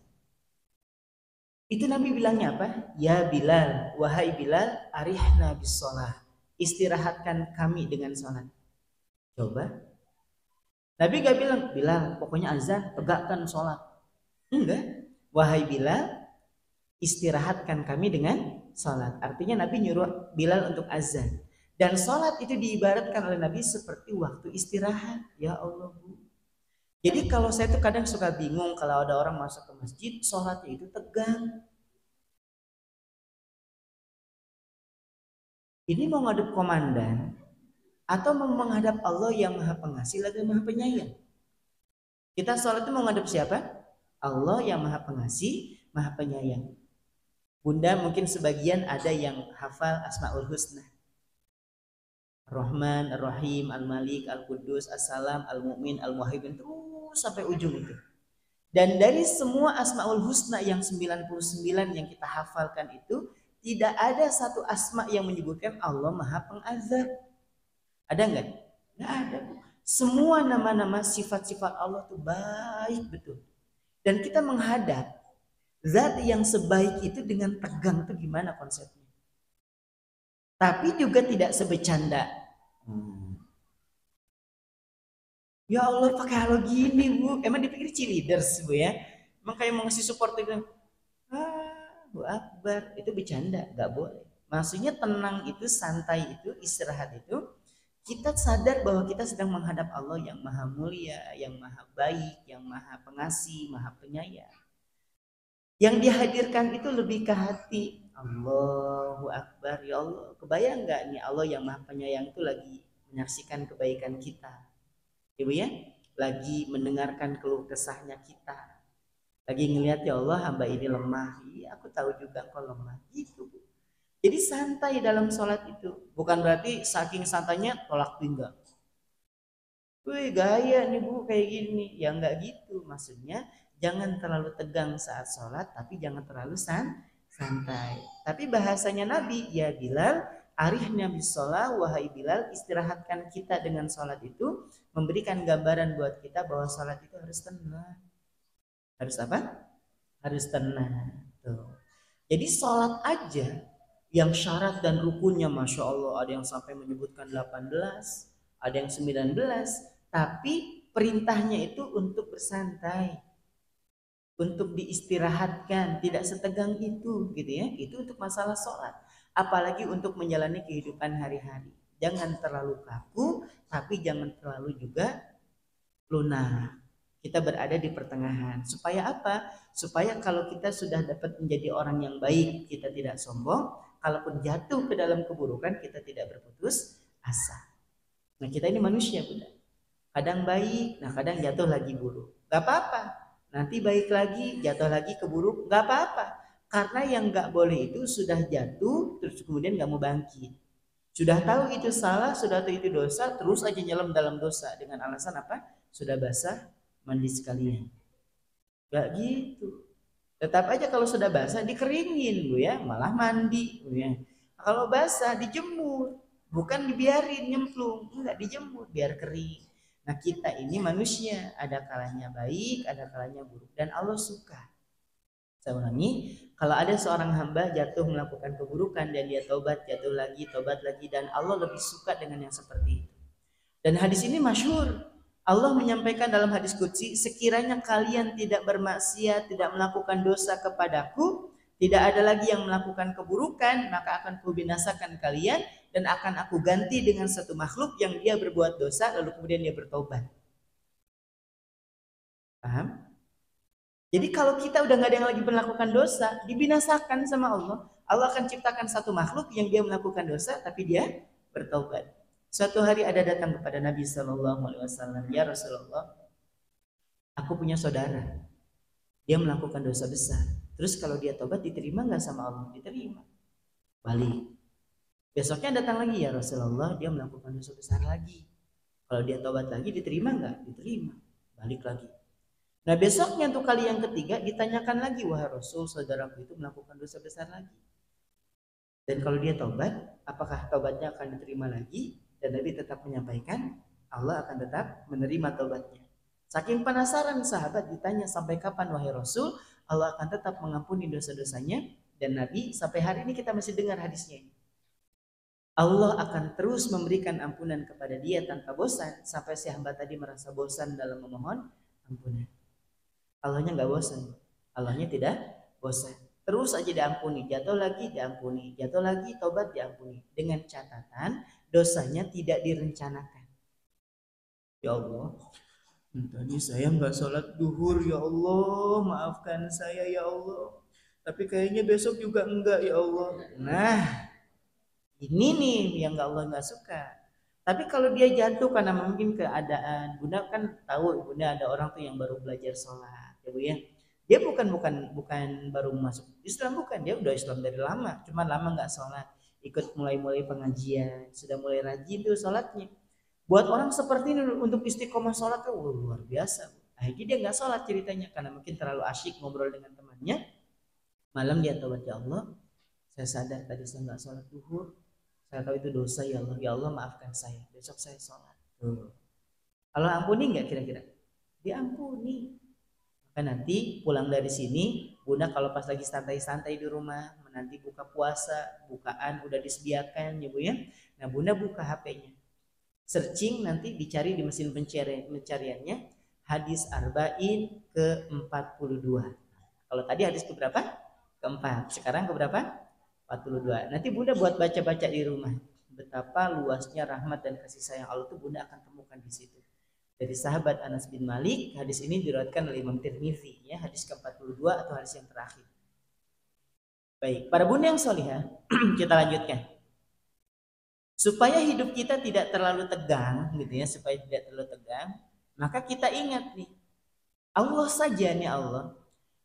itu Nabi bilangnya apa? Ya Bilal, wahai Bilal, arihna bis sholah. Istirahatkan kami dengan sholat. Coba. Nabi gak bilang, Bilal, pokoknya azan, tegakkan sholat. Enggak. Wahai Bilal, istirahatkan kami dengan sholat. Artinya Nabi nyuruh Bilal untuk azan. Dan sholat itu diibaratkan oleh Nabi seperti waktu istirahat. Ya Allah, Bu. Jadi kalau saya tuh kadang suka bingung kalau ada orang masuk ke masjid, sholatnya itu tegang. Ini mau ngadep komandan atau mau menghadap Allah yang maha pengasih lagi maha penyayang. Kita sholat itu mau ngadep siapa? Allah yang maha pengasih, maha penyayang. Bunda mungkin sebagian ada yang hafal Asmaul Husna. Ar-Rahman, Ar-Rahim, Al-Malik, Al-Quddus, As-Salam, Al-Mu'min, Al-Muhaimin, terus sampai ujung itu. Dan dari semua Asmaul Husna yang 99 yang kita hafalkan itu, tidak ada satu asma yang menyebutkan Allah maha pengazab. Ada nggak? Nggak ada. Semua nama-nama sifat-sifat Allah itu baik betul. Dan kita menghadap zat yang sebaik itu dengan tegang itu gimana konsepnya? Tapi juga tidak sebecanda. Ya Allah pakai halo gini Bu. Emang dipikir cheerleaders Bu ya? Emang kayak mau ngasih support itu. Bu Akbar itu bercanda, nggak boleh. Maksudnya tenang itu, santai itu, istirahat itu. Kita sadar bahwa kita sedang menghadap Allah yang maha mulia, yang maha baik, yang maha pengasih, maha penyayang. Yang dihadirkan itu lebih ke hati. Allahu Akbar, ya Allah. Kebayang nggak nih Allah yang maha penyayang itu lagi menyaksikan kebaikan kita. Ibu ya, lagi mendengarkan keluh kesahnya kita. Lagi ngelihat ya Allah hamba ini lemah. Iya aku tahu juga kau lemah. Gitu Bu. Jadi santai dalam sholat itu. Bukan berarti saking santainya tolak pinggang. Wih gaya nih Bu kayak gini. Ya enggak gitu. Maksudnya jangan terlalu tegang saat sholat. Tapi jangan terlalu santai. Tapi bahasanya Nabi, ya Bilal, arihna bis sholat, wahai Bilal, istirahatkan kita dengan sholat itu. Memberikan gambaran buat kita bahwa sholat itu harus tenang. Harus apa? Harus tenang. Tuh. Jadi sholat aja yang syarat dan rukunnya Masya Allah ada yang sampai menyebutkan 18, ada yang 19, tapi perintahnya itu untuk bersantai, untuk diistirahatkan, tidak setegang itu gitu ya. Itu untuk masalah sholat. Apalagi untuk menjalani kehidupan hari-hari. Jangan terlalu kaku, tapi jangan terlalu juga lunak. Kita berada di pertengahan. Supaya apa? Supaya kalau kita sudah dapat menjadi orang yang baik, kita tidak sombong. Kalaupun jatuh ke dalam keburukan, kita tidak berputus asa. Nah kita ini manusia Bunda. Kadang baik, nah kadang jatuh lagi buruk. Gak apa-apa. Nanti baik lagi, jatuh lagi ke buruk, nggak apa-apa. Karena yang nggak boleh itu sudah jatuh, terus kemudian nggak mau bangkit. Sudah tahu itu salah, sudah tahu itu dosa, terus aja nyelam dalam dosa dengan alasan apa? Sudah basah, mandi sekalian. Gak gitu. Tetap aja kalau sudah basah dikeringin Bu ya, malah mandi Bu ya. Kalau basah dijemur, bukan dibiarin nyemplung, enggak dijemur biar kering. Nah, kita ini manusia, ada kalanya baik, ada kalanya buruk dan Allah suka. Saya ulangi, kalau ada seorang hamba jatuh melakukan keburukan dan dia tobat lagi dan Allah lebih suka dengan yang seperti itu. Dan hadis ini masyhur. Allah menyampaikan dalam hadis qudsi, sekiranya kalian tidak bermaksiat, tidak melakukan dosa kepadaku, tidak ada lagi yang melakukan keburukan, maka akan kubinasakan kalian dan akan aku ganti dengan satu makhluk yang dia berbuat dosa lalu kemudian dia bertobat. Paham? Jadi kalau kita udah nggak ada yang lagi melakukan dosa, dibinasakan sama Allah. Allah akan ciptakan satu makhluk yang dia melakukan dosa tapi dia bertobat. Suatu hari ada datang kepada Nabi SAW, ya Rasulullah, aku punya saudara, dia melakukan dosa besar. Terus kalau dia tobat diterima nggak sama Allah? Diterima. Balik. Besoknya datang lagi, ya Rasulullah, dia melakukan dosa besar lagi. Kalau dia tobat lagi diterima nggak? Diterima. Balik lagi. Nah besoknya untuk kali yang ketiga ditanyakan lagi, wahai Rasul, saudaraku itu melakukan dosa besar lagi. Dan kalau dia tobat, apakah tobatnya akan diterima lagi? Dan Nabi tetap menyampaikan, Allah akan tetap menerima tobatnya. Saking penasaran sahabat ditanya, sampai kapan wahai Rasul Allah akan tetap mengampuni dosa-dosanya? Dan Nabi sampai hari ini kita masih dengar hadisnya ini. Allah akan terus memberikan ampunan kepada dia tanpa bosan sampai si hamba tadi merasa bosan dalam memohon ampunan. Allahnya nggak bosan, Allahnya tidak bosan. Terus aja diampuni, jatuh lagi diampuni, jatuh lagi tobat diampuni. Dengan catatan dosanya tidak direncanakan. Ya Allah, tadi saya nggak sholat duhur, ya Allah, maafkan saya ya Allah. Tapi kayaknya besok juga enggak ya Allah. Nah, ini nih yang Allah nggak suka. Tapi kalau dia jatuh karena mungkin keadaan, Bunda kan tahu, Bunda ada orang tuh yang baru belajar sholat, ya Bu ya. Dia bukan baru masuk Islam, bukan, dia udah Islam dari lama, cuma lama nggak sholat, ikut mulai pengajian, sudah mulai rajin tuh sholatnya. Buat orang seperti ini untuk istiqomah sholat tuh luar biasa. Akhirnya dia nggak sholat ceritanya karena mungkin terlalu asyik ngobrol dengan temannya. Malam dia taubat, ya Allah, saya sadar tadi saya nggak sholat duhur, saya tahu itu dosa ya Allah maafkan saya, besok saya sholat. Allah ampuni nggak kira-kira? Diampuni. Maka nanti pulang dari sini, Bunda kalau pas lagi santai-santai di rumah, nanti buka puasa, bukaan udah disediakan ya Bu ya. Nah Bunda buka HP-nya, searching nanti dicari di mesin pencariannya hadis arba'in ke-42. Kalau tadi hadis ke berapa? Keempat. Sekarang ke berapa? 42. Nanti Bunda buat baca-baca di rumah. Betapa luasnya rahmat dan kasih sayang Allah itu Bunda akan temukan di situ. Dari sahabat Anas bin Malik, hadis ini diriwayatkan oleh Imam Tirmizi, ya, hadis ke-42 atau hadis yang terakhir. Baik, para bunda yang solihah, kita lanjutkan. Supaya hidup kita tidak terlalu tegang, gitu ya, supaya tidak terlalu tegang, maka kita ingat nih, Allah saja nih Allah,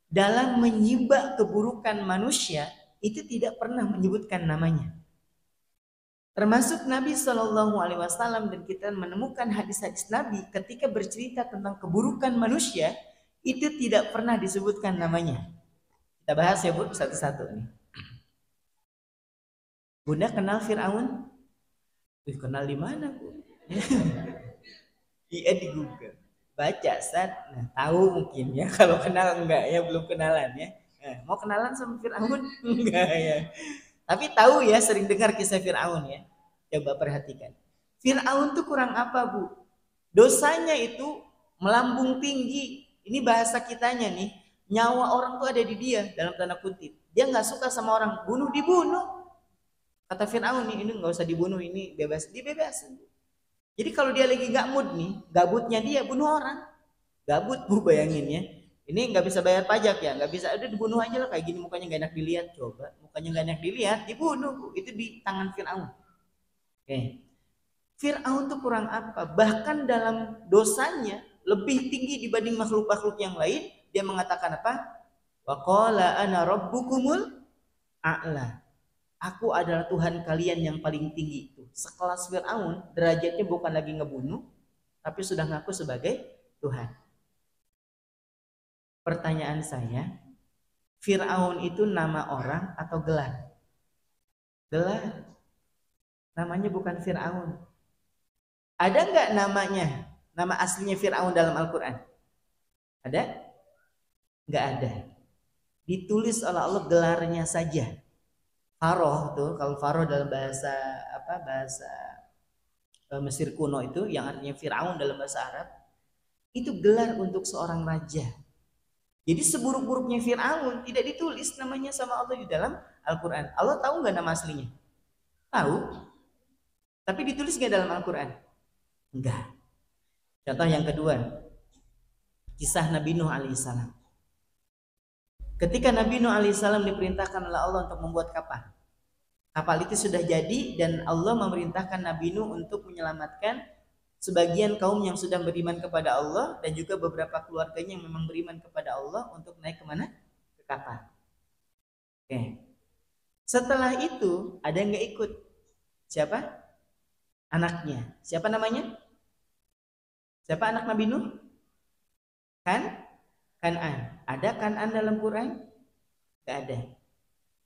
dalam menyibak keburukan manusia itu tidak pernah menyebutkan namanya. Termasuk Nabi SAW, dan kita menemukan hadis-hadis Nabi ketika bercerita tentang keburukan manusia itu tidak pernah disebutkan namanya. Kita bahas ya Bu satu-satu nih. Bunda kenal Fir'aun? Kenal di mana Bu? Iya di Google. Baca saat, nah tahu mungkin ya. Kalau kenal enggak ya, belum kenalan ya. Nah, mau kenalan sama Fir'aun? Enggak ya. Tapi tahu ya, sering dengar kisah Fir'aun ya. Coba perhatikan. Fir'aun tuh kurang apa Bu? Dosanya itu melambung tinggi. Ini bahasa kitanya nih. Nyawa orang tuh ada di dia dalam tanda kutip. Dia nggak suka sama orang, bunuh dibunuh. Kata Fir'aun nih, ini nggak usah dibunuh, ini bebas, dibebasin. Jadi kalau dia lagi nggak mood nih, gabutnya dia bunuh orang. Gabut Bu, bayangin ya. Ini nggak bisa bayar pajak ya, nggak bisa, udah dibunuh aja lah, kayak gini mukanya nggak enak dilihat. Coba mukanya nggak enak dilihat, dibunuh Bu. Itu di tangan Fir'aun. Oke. Fir'aun tuh kurang apa? Bahkan dalam dosanya lebih tinggi dibanding makhluk-makhluk yang lain. Dia mengatakan apa? Wa qala ana rabbukumul a'la. Aku adalah Tuhan kalian yang paling tinggi itu. Sekelas Fir'aun, derajatnya bukan lagi ngebunuh, tapi sudah ngaku sebagai Tuhan. Pertanyaan saya, Fir'aun itu nama orang atau gelar? Gelar. Namanya bukan Fir'aun. Ada nggak namanya? Nama aslinya Fir'aun dalam Al-Quran? Ada? Nggak ada. Ditulis oleh Allah gelarnya saja. Faroh tuh, kalau Faroh dalam bahasa Mesir kuno itu yang artinya Firaun dalam bahasa Arab, itu gelar untuk seorang raja. Jadi seburuk-buruknya Firaun tidak ditulis namanya sama Allah di dalam Al-Quran. Allah tahu nggak nama aslinya? Tahu. Tapi ditulis nggak dalam Al-Quran? Enggak. Contoh yang kedua, kisah Nabi Nuh alaihissalam. Ketika Nabi Nuh alaihissalam diperintahkan oleh Allah untuk membuat kapal. Kapal itu sudah jadi dan Allah memerintahkan Nabi Nuh untuk menyelamatkan sebagian kaum yang sudah beriman kepada Allah dan juga beberapa keluarganya yang memang beriman kepada Allah untuk naik kemana? Ke kapal. Oke. Setelah itu ada yang nggak ikut. Siapa? Anaknya. Siapa namanya? Siapa anak Nabi Nuh? Kan'an. Ada Kan'an dalam Quran? Nggak ada.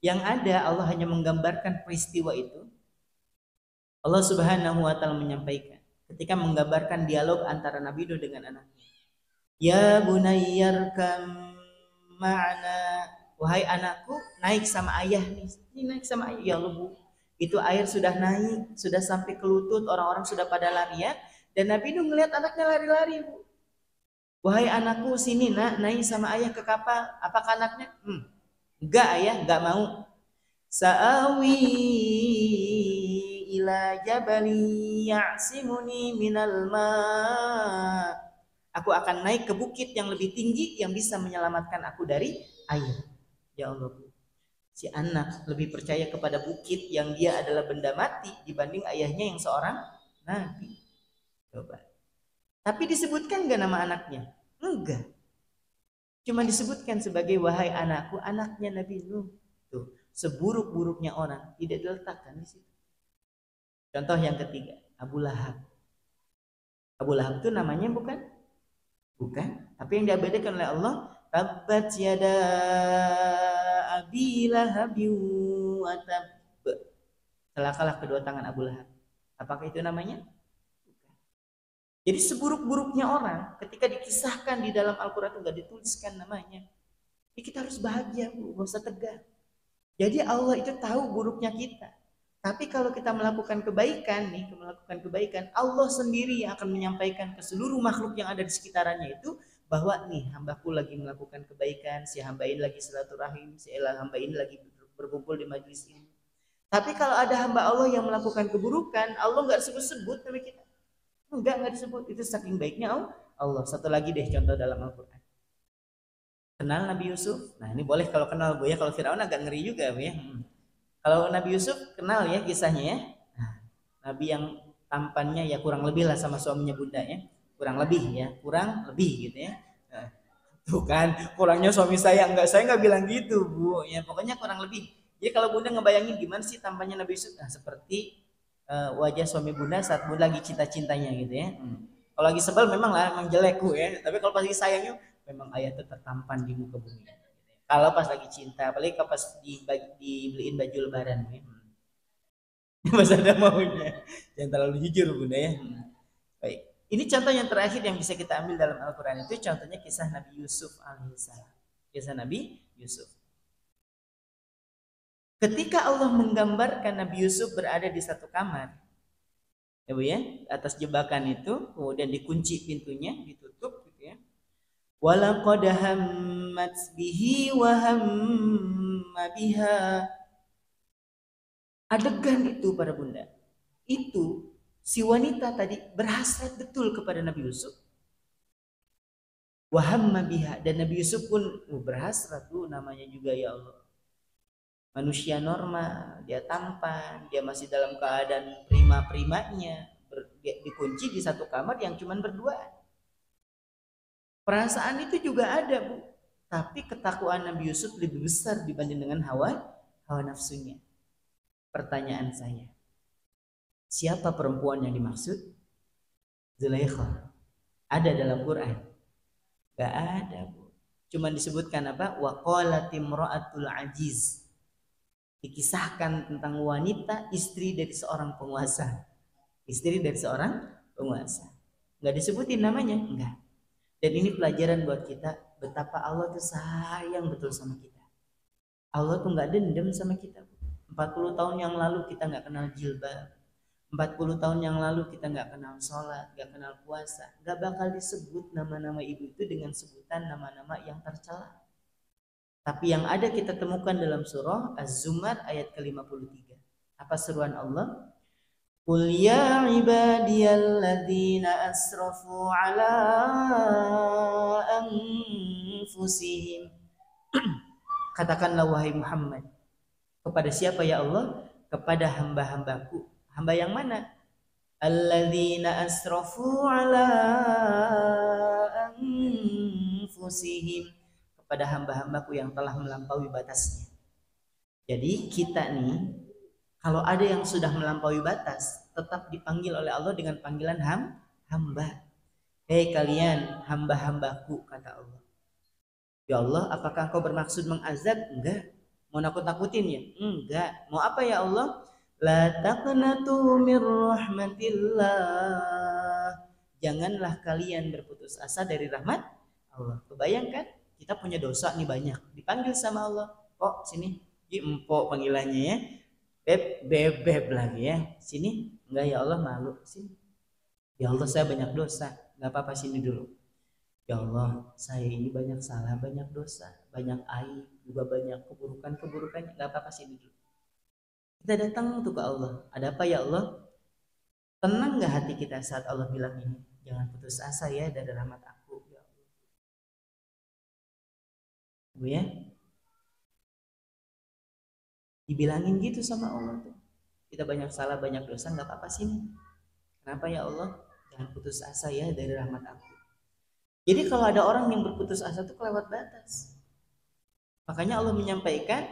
Yang ada Allah hanya menggambarkan peristiwa itu. Allah Subhanahu wa taala menyampaikan ketika menggambarkan dialog antara Nabi Nuh dengan anaknya. Ya bunayyarkam ma'ana, wahai anakku, naik sama ayah nih. Ini naik sama ayah. Ya Allah, Bu. Itu air sudah naik, sudah sampai ke lutut, orang-orang sudah pada lari ya. Dan Nabi Nuh ngelihat anaknya lari-lari, Bu. Wahai anakku, sini nak, naik sama ayah ke kapal. Apakah anaknya? Enggak ayah, enggak mau. Sa'awi ila jabali ya'simuni minal ma. Aku akan naik ke bukit yang lebih tinggi yang bisa menyelamatkan aku dari air. Ya Allah, si anak lebih percaya kepada bukit yang dia adalah benda mati dibanding ayahnya yang seorang nabi. Coba. Tapi disebutkan enggak nama anaknya? Enggak. Cuma disebutkan sebagai wahai anakku, anaknya Nabi Nuh. Tuh, seburuk-buruknya orang tidak diletakkan di situ. Contoh yang ketiga, Abu Lahab. Abu Lahab itu namanya bukan? Bukan. Tapi yang diabadikan oleh Allah, tabbat yada abi lahabin wa tab. Celakalah kedua tangan Abu Lahab. Apakah itu namanya? Jadi seburuk-buruknya orang ketika dikisahkan di dalam Al-Quran itu nggak dituliskan namanya. Jadi kita harus bahagia, Bu, nggak usah tegang. Jadi Allah itu tahu buruknya kita. Tapi kalau kita melakukan kebaikan Allah sendiri yang akan menyampaikan ke seluruh makhluk yang ada di sekitarannya itu bahwa nih hambaku lagi melakukan kebaikan, si hamba ini lagi silaturahim, si hamba ini lagi berkumpul di majelis ini. Tapi kalau ada hamba Allah yang melakukan keburukan, Allah nggak sebut-sebut nama kita. Enggak disebut. Itu saking baiknya Allah. Satu lagi deh contoh dalam Al-Quran. Kenal Nabi Yusuf? Nah ini boleh kalau kenal, Bu ya. Kalau Firaun agak ngeri juga, Bu ya. Kalau Nabi Yusuf kenal ya kisahnya ya. Nah, Nabi yang tampannya ya kurang lebih lah sama suaminya Bunda ya. Kurang lebih gitu ya. Nah, tuh kan kurangnya suami saya nggak bilang gitu, Bu ya. Pokoknya kurang lebih. Jadi kalau Bunda ngebayangin gimana sih tampannya Nabi Yusuf? Nah seperti wajah suami Bunda saat Bunda lagi cinta-cintanya gitu ya. Kalau lagi sebel memang jelek, Bu ya. Tapi kalau pas lagi sayangnya memang ayah itu tertampan di muka bumi. Kalau pas lagi cinta, apalagi kalau pas dibeliin baju lebaran, ya. Mas ada maunya. Jangan terlalu jujur, Bunda ya. Baik. Ini contoh yang terakhir yang bisa kita ambil dalam Al-Quran itu contohnya kisah Nabi Yusuf alaihissalam. Kisah Nabi Yusuf. Ketika Allah menggambarkan Nabi Yusuf berada di satu kamar, ya Bu ya, atas jebakan itu, kemudian dikunci pintunya, ditutup gitu ya. Walaqad hammat bihi wa hamma biha. Adegan itu para Bunda, itu si wanita tadi berhasrat betul kepada Nabi Yusuf. Wa hamma biha, dan Nabi Yusuf pun berhasrat, tuh namanya juga ya Allah. Manusia normal, dia tampan, dia masih dalam keadaan prima-primanya, dikunci di satu kamar yang cuma berdua. Perasaan itu juga ada, Bu. tapi ketakwaan Nabi Yusuf lebih besar dibanding dengan hawa nafsunya. Pertanyaan saya, siapa perempuan yang dimaksud? Zulaikha. Ada dalam Quran? Gak ada, Bu. Cuma disebutkan apa? Wa qalat imra'atul ajiz. Dikisahkan tentang wanita istri dari seorang penguasa. Istri dari seorang penguasa. Gak disebutin namanya? Enggak. Dan ini pelajaran buat kita betapa Allah tuh sayang betul sama kita. Allah tuh gak dendam sama kita. 40 tahun yang lalu kita gak kenal jilbab. 40 tahun yang lalu kita gak kenal sholat, gak kenal puasa. Gak bakal disebut nama-nama ibu itu dengan sebutan nama-nama yang tercela. Tapi yang ada kita temukan dalam surah Az-Zumar ayat ke-53. Apa seruan Allah? Qul ya ibadiyalladzina asrafu ala anfusihim. Katakanlah wahai Muhammad. Kepada siapa ya Allah? Kepada hamba-hambaku. Hamba yang mana? Alladzina asrafu ala anfusihim. Kepada hamba-hambaku yang telah melampaui batasnya. Jadi kita nih, kalau ada yang sudah melampaui batas, tetap dipanggil oleh Allah dengan panggilan hamba. Hei kalian hamba-hambaku, kata Allah. Ya Allah, apakah engkau bermaksud mengazab? Enggak. Mau nakut-nakutin ya? Enggak. Mau apa ya Allah? La taqnatu mir rahmatillah. Janganlah kalian berputus asa dari rahmat Allah. Kebayangkan? Kita punya dosa nih banyak, dipanggil sama Allah, kok sini, empok panggilannya ya, beb lagi ya, sini, enggak ya Allah malu, sini, ya Allah saya banyak dosa, nggak apa-apa sini dulu, ya Allah saya ini banyak salah, banyak dosa, banyak aib, juga banyak keburukan, nggak apa-apa sini dulu. Kita datang untuk ke Allah, ada apa ya Allah? Tenang nggak hati kita saat Allah bilang ini? Jangan putus asa ya dari rahmat aku. Bu ya, dibilangin gitu sama Allah tuh, kita banyak salah banyak dosa, nggak apa-apa sih. Kenapa ya Allah? Jangan putus asa ya dari rahmat aku. Jadi kalau ada orang yang berputus asa tuh kelewat batas. Makanya Allah menyampaikan,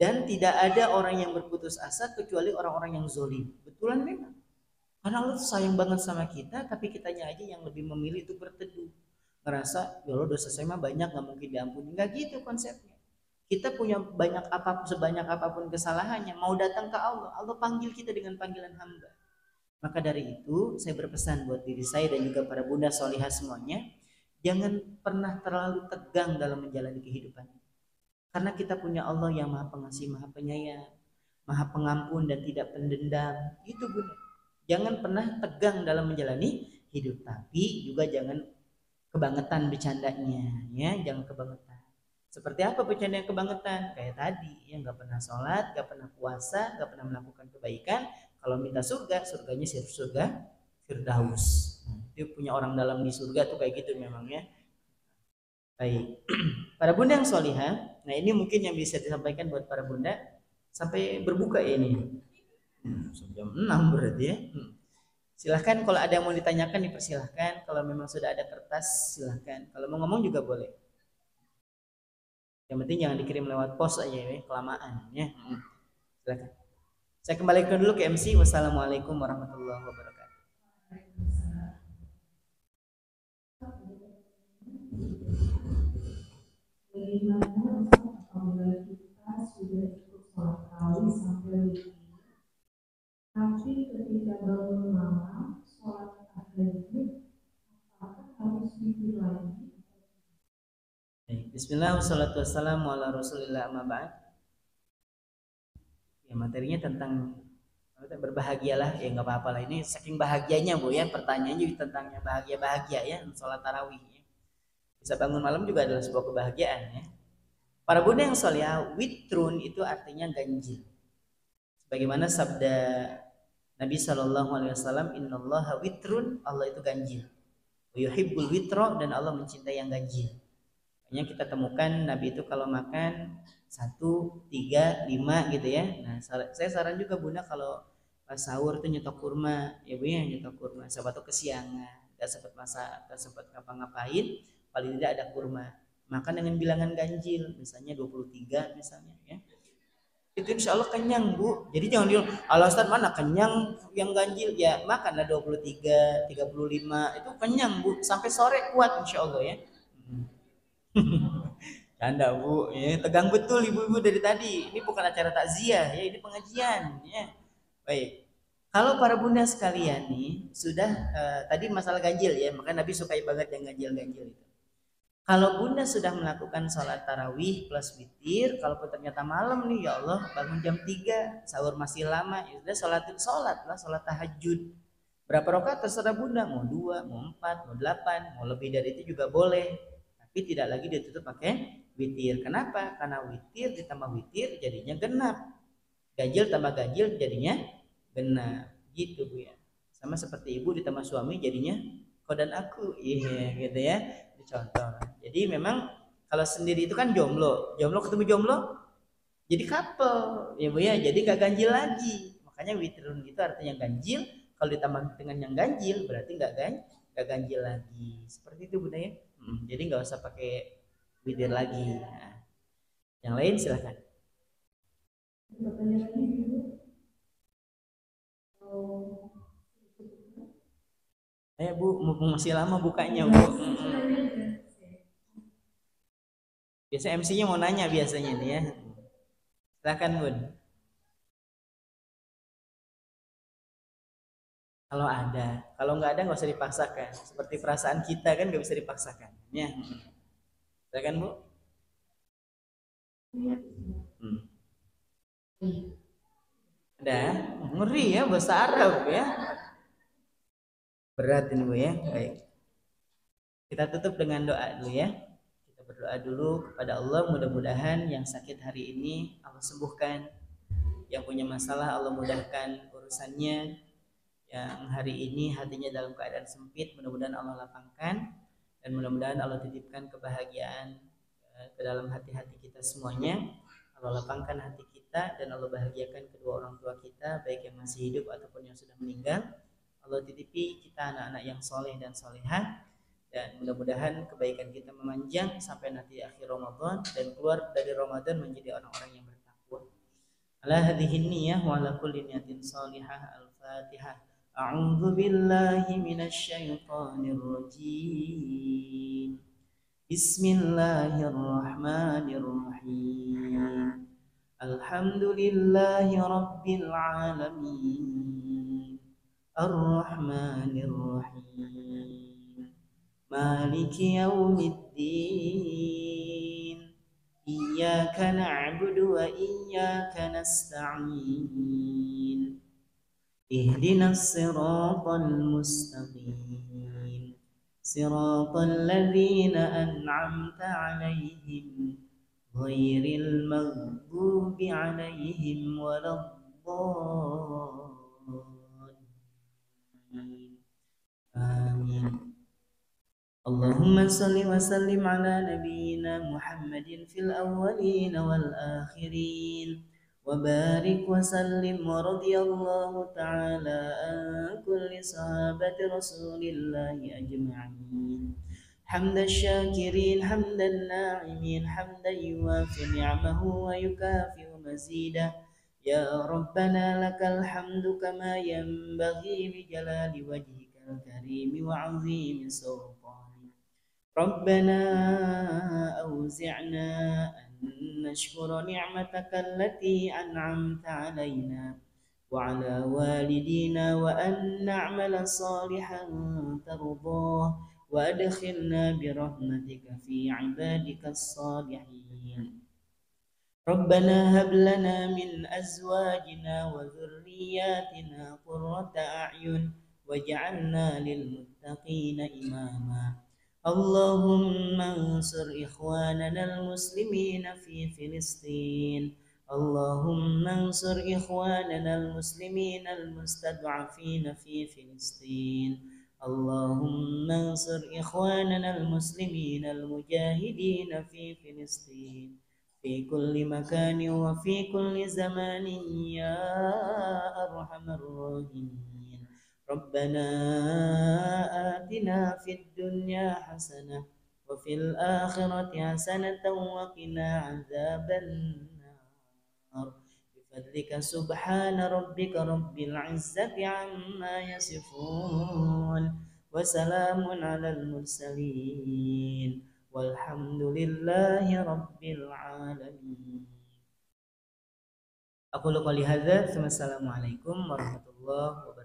dan tidak ada orang yang berputus asa kecuali orang-orang yang zolim. Betulan memang. Karena Allah tuh sayang banget sama kita, tapi kitanya aja yang lebih memilih itu berteduh. Ngerasa, ya Allah dosa saya mah banyak, nggak mungkin diampuni. Nggak gitu konsepnya. Kita punya sebanyak apapun kesalahannya, mau datang ke Allah, Allah panggil kita dengan panggilan hamba. Maka dari itu saya berpesan buat diri saya dan juga para bunda solihah semuanya, jangan pernah terlalu tegang dalam menjalani kehidupan. Karena kita punya Allah yang maha pengasih, maha penyayang, maha pengampun dan tidak pendendam. Itu bunda. Jangan pernah tegang dalam menjalani hidup, tapi juga jangan kebangetan bercandanya, ya, jangan kebangetan. Seperti apa bercanda yang kebangetan? Kayak tadi, yang nggak pernah sholat, nggak pernah puasa, nggak pernah melakukan kebaikan. Kalau minta surga, surganya surga Firdaus. Nah, itu punya orang dalam di surga tuh kayak gitu memang ya. Baik, para bunda yang solihah, nah ini mungkin yang bisa disampaikan buat para bunda sampai berbuka ya ini. Jam 6 berarti ya. Silahkan kalau ada yang mau ditanyakan dipersilahkan. Kalau memang sudah ada kertas silahkan. Kalau mau ngomong juga boleh. Yang penting jangan dikirim lewat pos aja ya, kelamaan ya. Silakan. Saya kembalikan dulu ke MC. Wassalamualaikum warahmatullahi wabarakatuh. Bagaimana apabila kita sudah ikut sholat tarawih sampai witri, tapi ketika bangun malam sholat tahajud, apakah harus tidur lagi? Bismillah, wassalatu wassalamu ala rasulillah, amma ba'd. Ya, materinya tentang berbahagialah, ya nggak apa-apa lah, ini saking bahagianya Bu ya, pertanyaannya tentang yang bahagia ya, sholat tarawih ya. Bisa bangun malam juga adalah sebuah kebahagiaan ya. Para bunda yang soleh, witrun itu artinya ganjil. Sebagaimana sabda Nabi SAW, innallaha witrun, Allah itu ganjil. Yuhibbul witro, dan Allah mencintai yang ganjil. Hanya kita temukan Nabi itu kalau makan 1, 3, 5 gitu ya. Nah, saya saran juga bunda kalau pas sahur tuh nyetok kurma, ya Bu ya, nyetok kurma. Siapa tuh kesiangan, gak sempat masak, gak sempat ngapa-ngapain, paling tidak ada kurma. makan dengan bilangan ganjil, misalnya 23 misalnya ya. Itu insya Allah kenyang Bu. Jadi jangan bilang alasan mana kenyang yang ganjil, ya makanlah 23, 35 itu kenyang Bu, sampai sore kuat insya Allah ya. Canda Bu, ya, tegang betul ibu-ibu dari tadi. Ini bukan acara takziah ya, ini pengajian ya. Baik. Kalau para bunda sekalian nih sudah tadi masalah ganjil ya, maka Nabi sukai banget yang ganjil-ganjil itu. Kalau bunda sudah melakukan sholat tarawih plus witir, kalaupun ternyata malam nih ya Allah bangun jam 3, sahur masih lama, ya sudah sholat lah, sholat tahajud. Berapa rakaat terserah bunda, mau 2, mau 4, mau 8, mau lebih dari itu juga boleh. Tapi tidak lagi ditutup pakai witir. Kenapa? Karena witir ditambah witir jadinya genap. Ganjil tambah ganjil jadinya genap. Gitu Bu ya. Sama seperti ibu ditambah suami jadinya kau dan aku. Iya gitu ya. Itu contoh. Jadi memang kalau sendiri itu kan jomblo. Jomblo ketemu jomblo jadi couple. Ya Bu ya. Jadi gak ganjil lagi. Makanya witirun itu artinya ganjil. Kalau ditambah dengan yang ganjil berarti gak ganjil lagi. Seperti itu Bunda ya. Jadi nggak usah pakai witir lagi. Nah, yang lain silahkan. Bu, mumpung masih lama bukanya Bu. Biasa MC-nya mau nanya biasanya nih ya. Silahkan Bun. Kalau ada, kalau nggak ada nggak usah dipaksakan. Seperti perasaan kita kan nggak bisa dipaksakan. Ya. Silahkan Bu. Ada, ngeri ya bahasa Arab ya. Berat ini Bu ya. Baik. Kita tutup dengan doa dulu ya. Kita berdoa dulu kepada Allah, mudah-mudahan yang sakit hari ini Allah sembuhkan. Yang punya masalah Allah mudahkan urusannya. Yang hari ini hatinya dalam keadaan sempit, mudah-mudahan Allah lapangkan. Dan mudah-mudahan Allah titipkan kebahagiaan ke dalam hati-hati kita semuanya. Allah lapangkan hati kita dan Allah bahagiakan kedua orang tua kita, baik yang masih hidup ataupun yang sudah meninggal. Allah titipi kita anak-anak yang soleh dan solehah, dan mudah-mudahan kebaikan kita memanjang sampai nanti akhir Ramadan dan keluar dari Ramadan menjadi orang-orang yang bertakwa. Ala hadhihi niyyah wa ala kulli niyatin salihah. Al-Fatihah. A'udzu billahi minasy syaithanir rajim. Bismillahirrahmanirrahim. Alhamdulillahi rabbil alamin. Ar-Rahmanir Rahim. Maliki yaumiddin. Iyyaka na'budu wa iyyaka nasta'in. Ihdinas siratal mustaqim. Siratal ladzina an'amta 'alaihim ghairil maghdubi 'alaihim waladdallin. Amin. Allahumma salli wa sallim ala nabiyyina Muhammadin fil awwalin wal akhirin. وبارك وسلم ورضي الله تعالى عن كل صحابة رسول الله أجمعين. حمد الشاكرين حمد الناعمين حمدا يوافي نعمه ويكافئ مزيده. يا ربنا لك الحمد كما ينبغي لجلال وجهك الكريم وعظيم سلطانك. ربنا أوزعنا نشكر نعمتك التي أنعمت علينا وعلى والدينا وأن نعمل صالحا ترضاه وأدخلنا برحمتك في عبادك الصالحين. ربنا هب لنا من أزواجنا وذرياتنا قرة أعين واجعلنا للمتقين إماما. اللهم انصر إخواننا المسلمين في فلسطين. اللهم انصر إخواننا المسلمين المستضعفين في فلسطين. اللهم انصر إخواننا المسلمين المجاهدين في فلسطين في كل مكان وفي كل زمان يا أرحم الراحمين. ربنا آتنا في الدنيا حسنة وفي الآخرة حسنة وقنا عذاب النار بفضلك سبحان ربك رب العزة عما يصفون وسلام على المرسلين والحمد لله رب العالمين. أقول قولي هذا. Assalamualaikum warahmatullahi wabarakatuh.